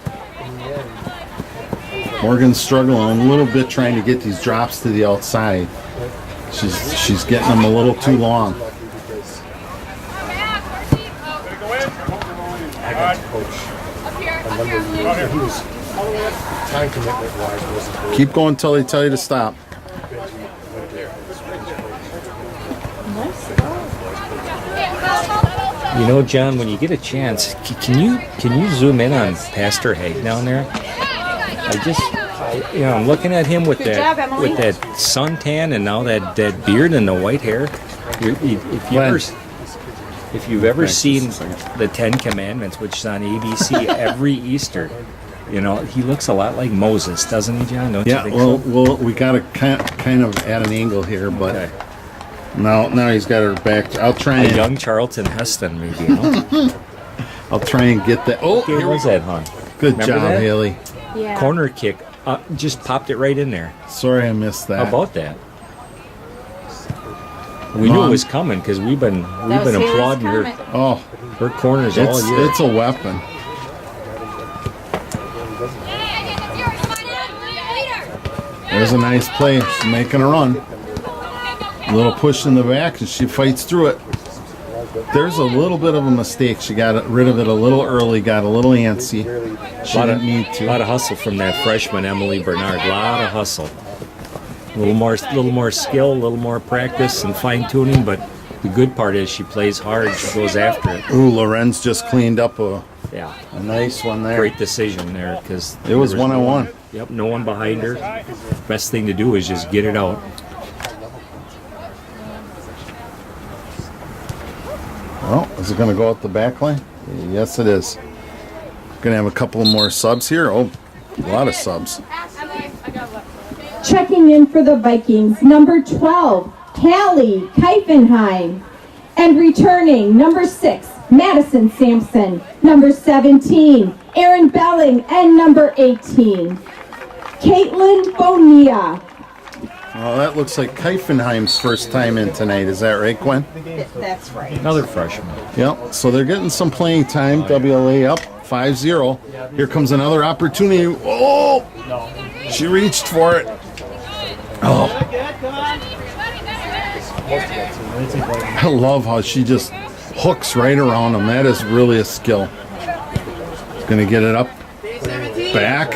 Morgan's struggling a little bit trying to get these drops to the outside. She's getting them a little too long. Time commitment wise wasn't Keep going until they tell you to stop. You know, John, when you get a chance, can you zoom in on Pastor Haig down there? I'm looking at him with Good job, that Emily. with that suntan and now that beard and the white hair. If you've ever seen the 10 Commandments, which is on ABC every Easter, you know, he looks a lot like Moses, doesn't he, John? Don't you Yeah, think well, we got to kind of at an angle here, but Okay. now he's got her back. I'll try A and young Charlton Heston, maybe. Huh? I'll try and get that. Oh, Here was that, hon. good Remember job, that? Haley. Yeah. Corner kick, just popped it right in there. Sorry I missed that. How about that? We knew it Mom. was coming because we've been That was Haley's applauding her comment. Oh, corners all year. it's a weapon. There's a nice play. She's making a run. A little push in the back, and she fights through it. There's a little bit of a mistake. She got rid of it a little early, got a little antsy. She didn't need A lot to. of hustle from that freshman Emily Bernard. A lot of hustle. A little more skill, a little more practice and fine tuning. But the good part is she plays hard. She goes after it. Ooh, Lorenz just cleaned up a Yeah, nice one there. great decision there because It was one-on-one. Yep, no one behind her. Best thing to do is just get it out. Oh, is it going to go out the back line? Yes, it is. Going to have a couple more subs here. Oh, a lot of subs. Checking in for the Vikings, number 12, Callie Keifenheim. And returning, number 6, Madison Sampson. Number 17, Aaron Belling. And number 18, Caitlin Bonilla. Well, that looks like Keifenheim's first time in tonight. Is that right, Gwen? That's right. Another freshman. Yep. So they're getting some playing time. WLA up 5-0. Here comes another opportunity. Oh! She reached for it. Oh. I love how she just hooks right around him. That is really a skill. Gonna get it up. Back.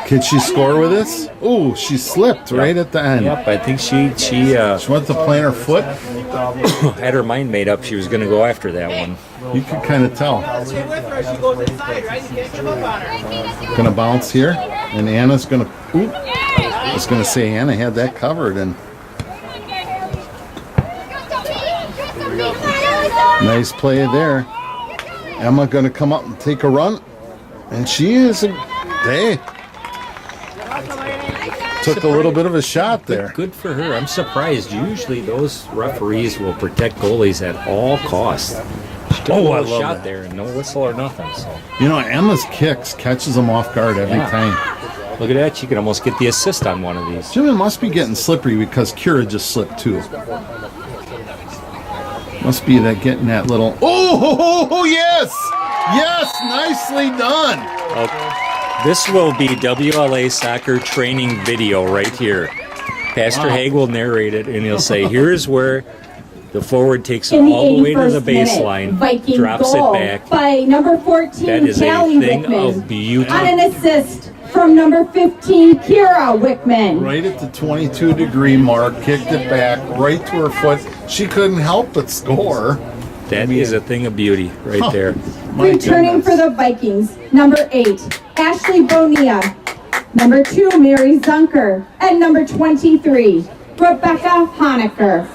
Can she score with this? Ooh, she slipped right at the end. Yep, I think she She went to plant her foot. had her mind made up. She was going to go after that one. You can kind of tell. Stay with her. She goes inside, right? You can't come up on her. Gonna bounce here, and Anna's gonna. Ooh, I was gonna say Anna had that covered, and nice play there. Emma gonna come up and take a run, and she is. Hey, Took a little bit of a shot there. Good for her. I'm surprised. Usually those referees will protect goalies at all costs. She took a I little love shot that. there and no whistle or nothing. So You know, Emma's kicks catches them off guard every Yeah. time. look at that. She could almost get the assist on one of these. Jimmy must be getting slippery because Kira just slipped too. Must be that getting that little. Oh, yes! Yes! Nicely done! This will be WLA soccer training video right here. Pastor Haig will narrate it, and he'll say, here's where the forward takes it In the all the way to the 81st minute, baseline, Viking drops goal it back. by number 14, That is a Callie thing Wickman. of beauty. On an assist from number 15, Kira Wickman. Right at the 22-degree mark, kicked it back right to her foot. She couldn't help but score. That is a thing of beauty right there. My Returning goodness. for the Vikings, number 8, Ashley Bonilla. Number 2, Mary Zunker. And number 23, Rebecca Honecker.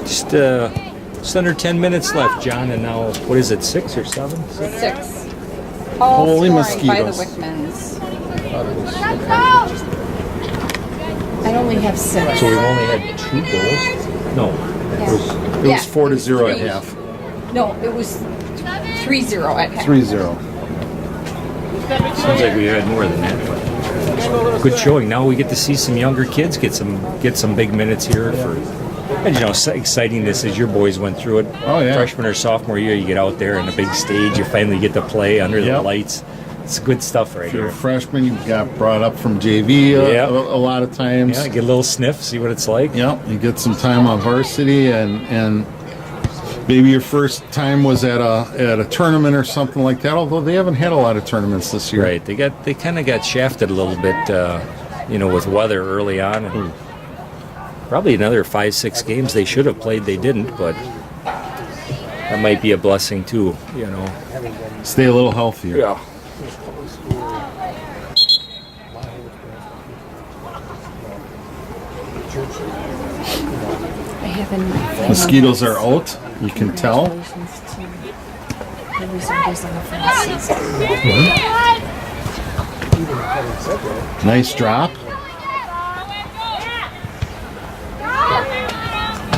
Just under 10 minutes left, John, and now, what is it, 6 or 7? 6. All Holy scoring by the mosquitoes. Wickmans. I only have 6. So we've only had 2 goals? No. It was 4-0 at half. No, it was 3-0 at half. 3-0. Seems like we had more than that. But good showing. Now we get to see some younger kids get some big minutes here. And you know, exciting this as your boys went through it. Oh, yeah. Freshman or sophomore year, you get out there in the big stage. You finally get to play under the Yep. lights. It's good stuff right If you're a here. freshman, you got brought up from JV Yeah. a lot of times. Yeah, get a little sniff, see what it's like. Yep, you get some time on varsity, and maybe your first time was at a tournament or something like that. Although they haven't had a lot of tournaments this year. Right. They kind of got shafted a little bit, with weather early on. And probably another 5-6 games they should have played. They didn't, but that might be a blessing too. Stay a little healthier. Yeah. I have in my phone. Mosquitoes are out. You can tell. Congratulations to the reserves on the fall season. Nice drop.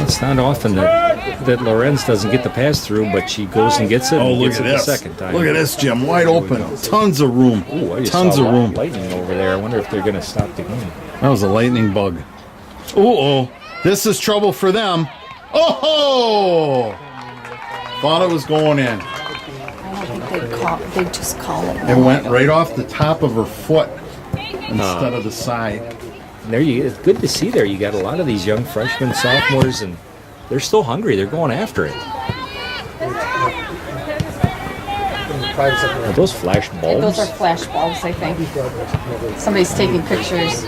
It's not often that Lorenz doesn't get the pass through, but she goes and gets it. Oh, and look gets at it this. the second time. Look at this, Jim. Wide open. Tons of room. Ooh, I just Tons saw of room. lightning over there. I wonder if they're going to stop the game. That was a lightning bug. Uh-oh. This is trouble for them. Oh! Thought it was going in. I don't think they'd just call it. It went right off the top of her foot instead of the side. It's good to see there. You got a lot of these young freshmen, sophomores, and they're still hungry. They're going after it. Are those flash bulbs? Those are flash bulbs, I think. Somebody's taking pictures.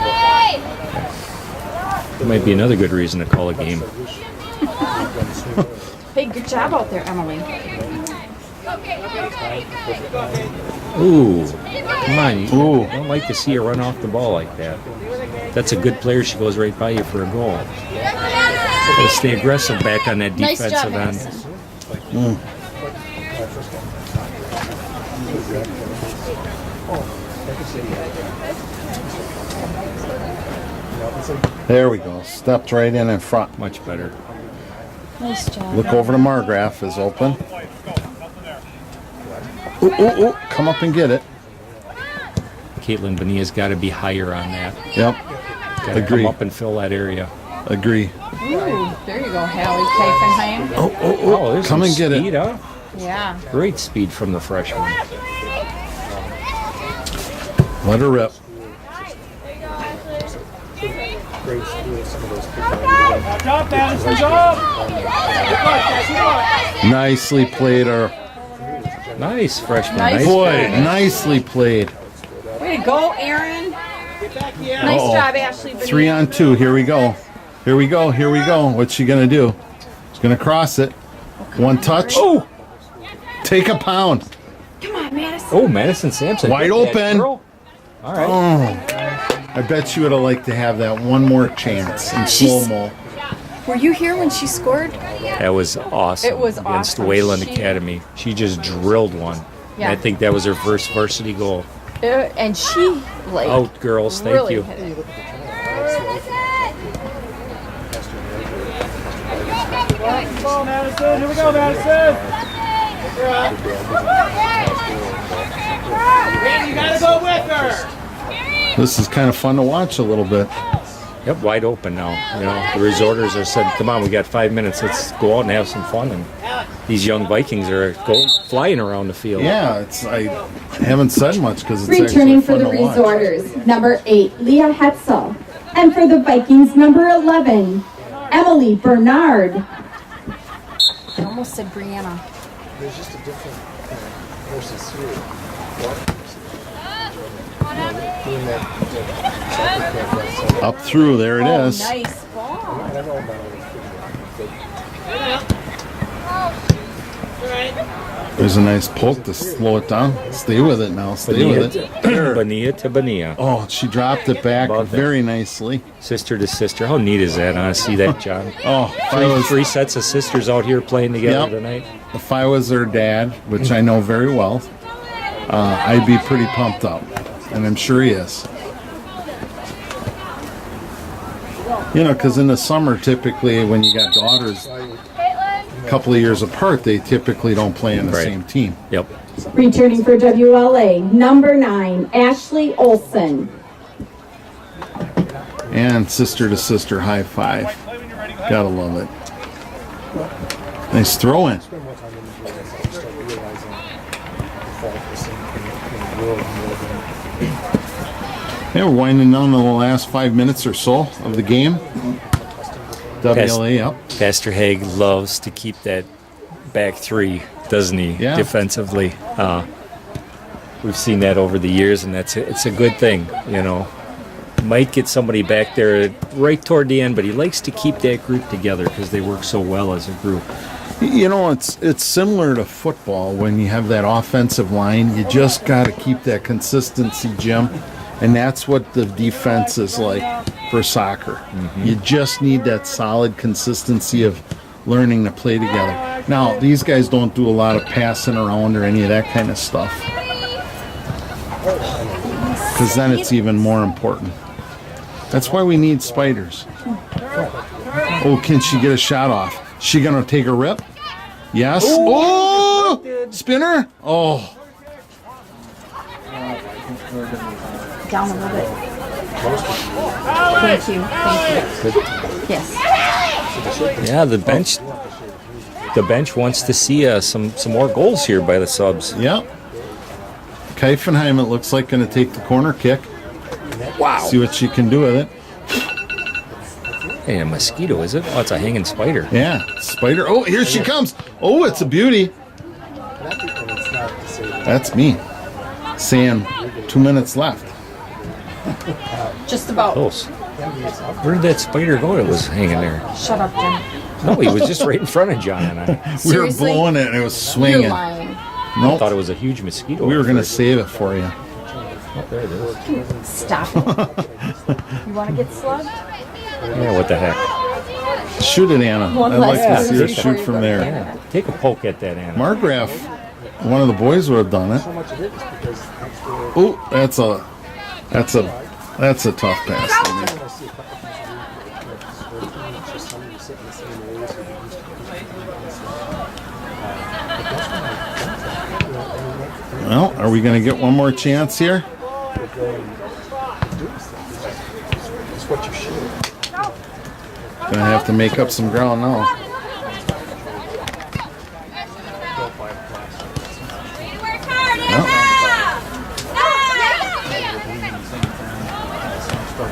That might be another good reason to call a game. Hey, good job out there, Emily. Ooh, come on. You don't like to see her run off the ball like that. That's a good player. She goes right by you for a goal. Gotta stay aggressive back on that Nice job, defensive end. Madison. There we go. Stepped right in front. Much better. Nice job. Look over to Margraf is open. Ooh. Come up and get it. Caitlin Bonilla's got to be higher on that. Yep. Got to Agree. come up and fill that area. Agree. Ooh, there you go, Hallie Keifenheim. Oh, there's Come some and get speed, it. huh? Yeah. Great speed from the freshman. Let her rip. Nicely played her. Nice freshman. Nice. Boy, Nice. nicely played. Way to go, Aaron. Nice Uh-oh. job, Ashley. 3-on-2. Here we go. What's she gonna do? She's gonna cross it. One touch. Oh! Take a pound. Come on, Madison. Oh, Madison Sampson. Wide Hit that open. girl. All right. Oh, I bet you would have liked to have that one more chance in She's- slow-mo. Were you here when she scored? That was awesome. It was Against awesome. Wayland She- Academy. She just drilled one. Yeah. I think that was her first varsity goal. And she, like, Out, girls. Thank really you. hit it. Ball, Madison. Here we go, Madison. Randy, you gotta go with her. This is kind of fun to watch a little bit. Yep, wide open now. You know, the resorters are said, "Come on, we got 5 minutes. Let's go out and have some fun." And these young Vikings are flying around the field. Yeah, I haven't said much because it's Returning actually for fun the to watch. Resorters, number 8, Leah Hetzel. And for the Vikings, number 11, Emily Bernard. I almost said Brianna. There's just a different versus here. Doing that soccer camp outside. Up through, there it is. Nice ball. I don't know about it. There's a nice poke to slow it down. Stay with it now. Stay with it. Bania to Bania. Oh, she dropped it back About that. very nicely. Sister to sister. How neat is that? I see that, John. Oh, if I was, Three sets of sisters out here playing together Yep. tonight. if I was her dad, which I know very well, I'd be pretty pumped up. And I'm sure he is. You know, because in the summer, typically, when you got daughters a couple of years apart, they typically don't play in the Right. same team. Yep. Returning for WLA, number 9, Ashley Olson. And sister to sister high five. Gotta love it. Nice throw in. Spend more time in the field, I start realizing the fault in the world we live in. Yeah, we're winding down to the last 5 minutes or so of the game. WLA up. Pastor Haig loves to keep that back three, doesn't he? Yeah. Defensively. We've seen that over the years, and it's a good thing, you know. Might get somebody back there right toward the end, but he likes to keep that group together because they work so well as a group. You know, it's similar to football when you have that offensive line. You just got to keep that consistency, Jim. And that's what the defense is like for soccer. You just need that solid consistency of learning to play together. Now, these guys don't do a lot of passing around or any of that kind of stuff. Because then it's even more important. That's why we need spiders. Oh, can she get a shot off? She gonna take a rip? Yes. Oh, spinner. Oh, Down a little bit. Thank you. Thank you. Yes. Yeah, the bench wants to see some more goals here by the subs. yep. Keifenheim, it looks like, gonna take the corner kick. Wow. See what she can do with it. Hey, a mosquito, is it? Oh, it's a hanging spider. Yeah, spider. Oh, here she comes. Oh, it's a beauty. That's me saying 2 minutes left. Just about. Close. Where did that spider go? It was hanging there. Shut up, Jim. No, he was just right in front of John and I. We were Seriously? blowing it and it was You're swinging. lying. I Nope. thought it was a huge mosquito. We were at going to first. save it for you. Oh, there it is. Stop it. You want to get slugged? Yeah, what the heck? Shoot it, Anna. One I'd like less to see her person shoot before you from go to there. Canada. Take a poke at that animal. Margraf, one of the boys would have done it. So much of it is because after Oh, that's a tough pass. I think. I see a couple people it's just somebody sitting in the same areas who used to compete. Well, are we going to get one more chance here? It's what you should. Going to have to make up some ground now.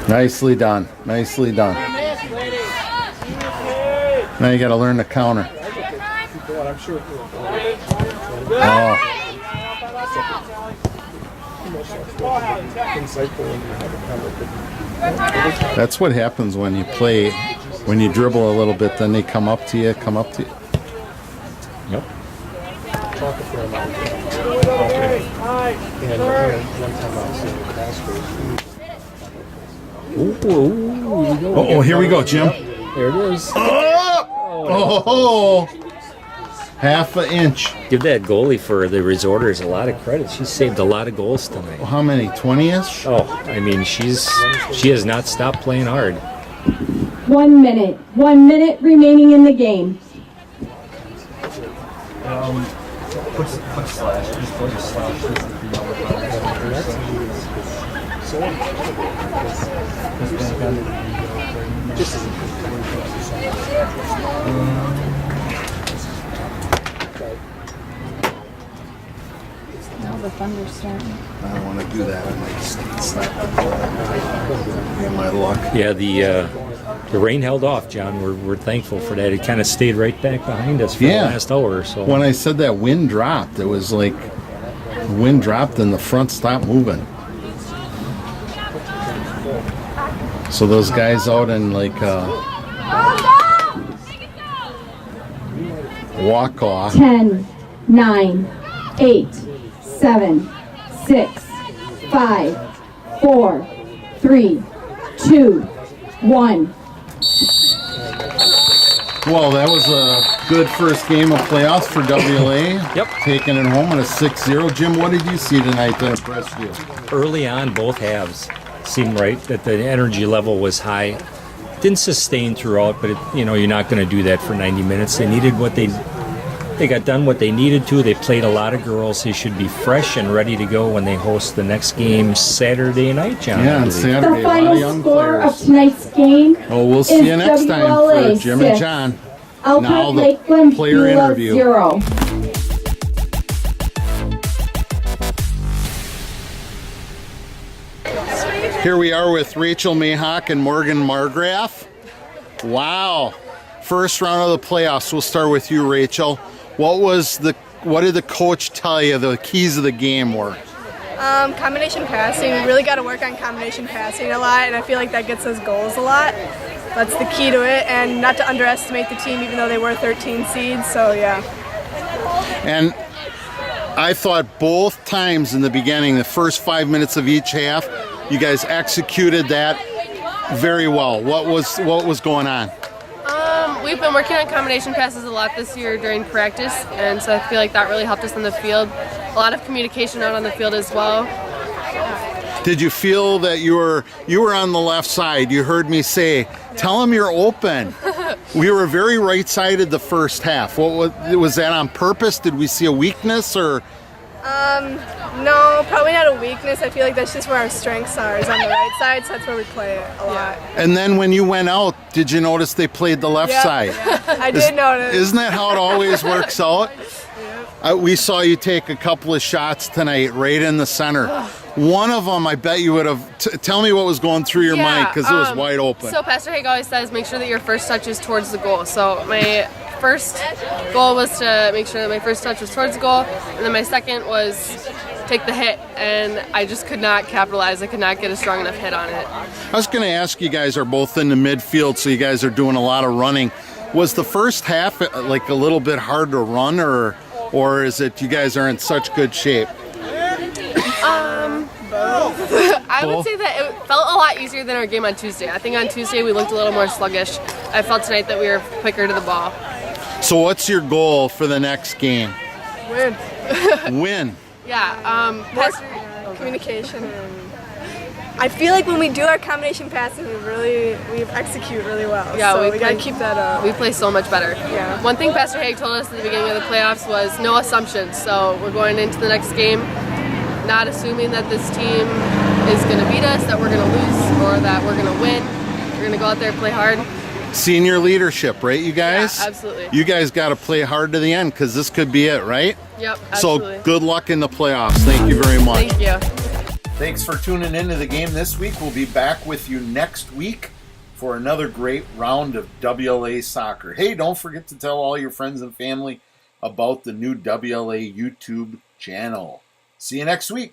Nicely done. Nicely done. Now you got to learn to counter. I'm sure Oh, insightful when you have a conversation. that's what happens when you play. When you dribble a little bit, then they come up to you. Yep. Talk a fair amount. And one time I was in the class Oh, here we go, Jim. There it is. Oh! Half an inch. Give that goalie for the Resorters a lot of credit. She saved a lot of goals tonight. How many? 20-ish? Oh, I mean, she has not stopped playing hard. 1 minute. 1 minute remaining in the game. Put slash. Just put a slash. Now the thunderstorm. I don't want to do that. I might slap my luck. Yeah, the rain held off, John. We're thankful for that. It kind of stayed right back behind us for the last hour or so. When I said that wind dropped, it was like the wind dropped and the front stopped moving. So those guys out in like walk off. 10, 9, 8, 7, 6, 5, 4, 3, 2, 1. Well, that was a good first game of playoffs for WLA. Yep. Taking it home at a 6-0. Jim, what did you see tonight that impressed you? Early on, both halves seemed right, that the energy level was high. Didn't sustain throughout, but you're not going to do that for 90 minutes. They needed they got done what they needed to. They played a lot of girls. They should be fresh and ready to go when they host the next game Saturday night, John. Yeah, on Saturday. The A lot of final young score players. of tonight's game Oh, we'll see you is next time WLA for Jim and 6, John. Elkhart Now the Lake player Glenbeulah interview. 0. Here we are with Rachel Mayhawk and Morgan Margraf. Wow. First round of the playoffs. We'll start with you, Rachel. What did the coach tell you the keys of the game were? Combination passing. We really got to work on combination passing a lot, and I feel like that gets us goals a lot. That's the key to it, and not to underestimate the team, even though they were 13 seeds. So yeah. And I thought both times in the beginning, the first 5 minutes of each half, you guys executed that very well. What was going on? We've been working on combination passes a lot this year during practice, and so I feel like that really helped us in the field. A lot of communication out on the field as well. Did you feel that you were on the left side? You heard me say, "Tell them you're open." We were very right-sided the first half. What was that on purpose? Did we see a weakness or? No, probably not a weakness. I feel like that's just where our strengths are, is on the right side, so that's where we play it a lot. And then when you went out, did you notice they played the left Yep. side? I did notice. Isn't that how it always works out? We saw you take a couple of shots tonight right in the center. One of them, I bet you would have. Tell me what was going through your mind, because it was wide open. So Pastor Haig always says, make sure that your first touch is towards the goal. So my first goal was to make sure that my first touch was towards the goal, and then my second was take the hit, and I just could not capitalize. I could not get a strong enough hit on it. I was going to ask, you guys are both in the midfield, so you guys are doing a lot of running. Was the first half like a little bit hard to run, or is it you guys are in such good shape? I would say that it felt a lot easier than our game on Tuesday. I think on Tuesday we looked a little more sluggish. I felt tonight that we were quicker to the ball. So what's your goal for the next game? Win. Win. Yeah. Communication. And I feel like when we do our combination passing, we execute really well. Yeah, so we got to keep that up. We play so much better. Yeah. One thing Pastor Haig told us at the beginning of the playoffs was no assumptions. So we're going into the next game not assuming that this team is going to beat us, that we're going to lose, or that we're going to win. We're going to go out there and play hard. Senior leadership, right, you guys? Yeah, absolutely. You guys got to play hard to the end, because this could be it, right? Yep, absolutely. So good luck in the playoffs. Thank you very much. Thank you. Thanks for tuning into the game this week. We'll be back with you next week for another great round of WLA soccer. Hey, don't forget to tell all your friends and family about the new WLA YouTube channel. See you next week.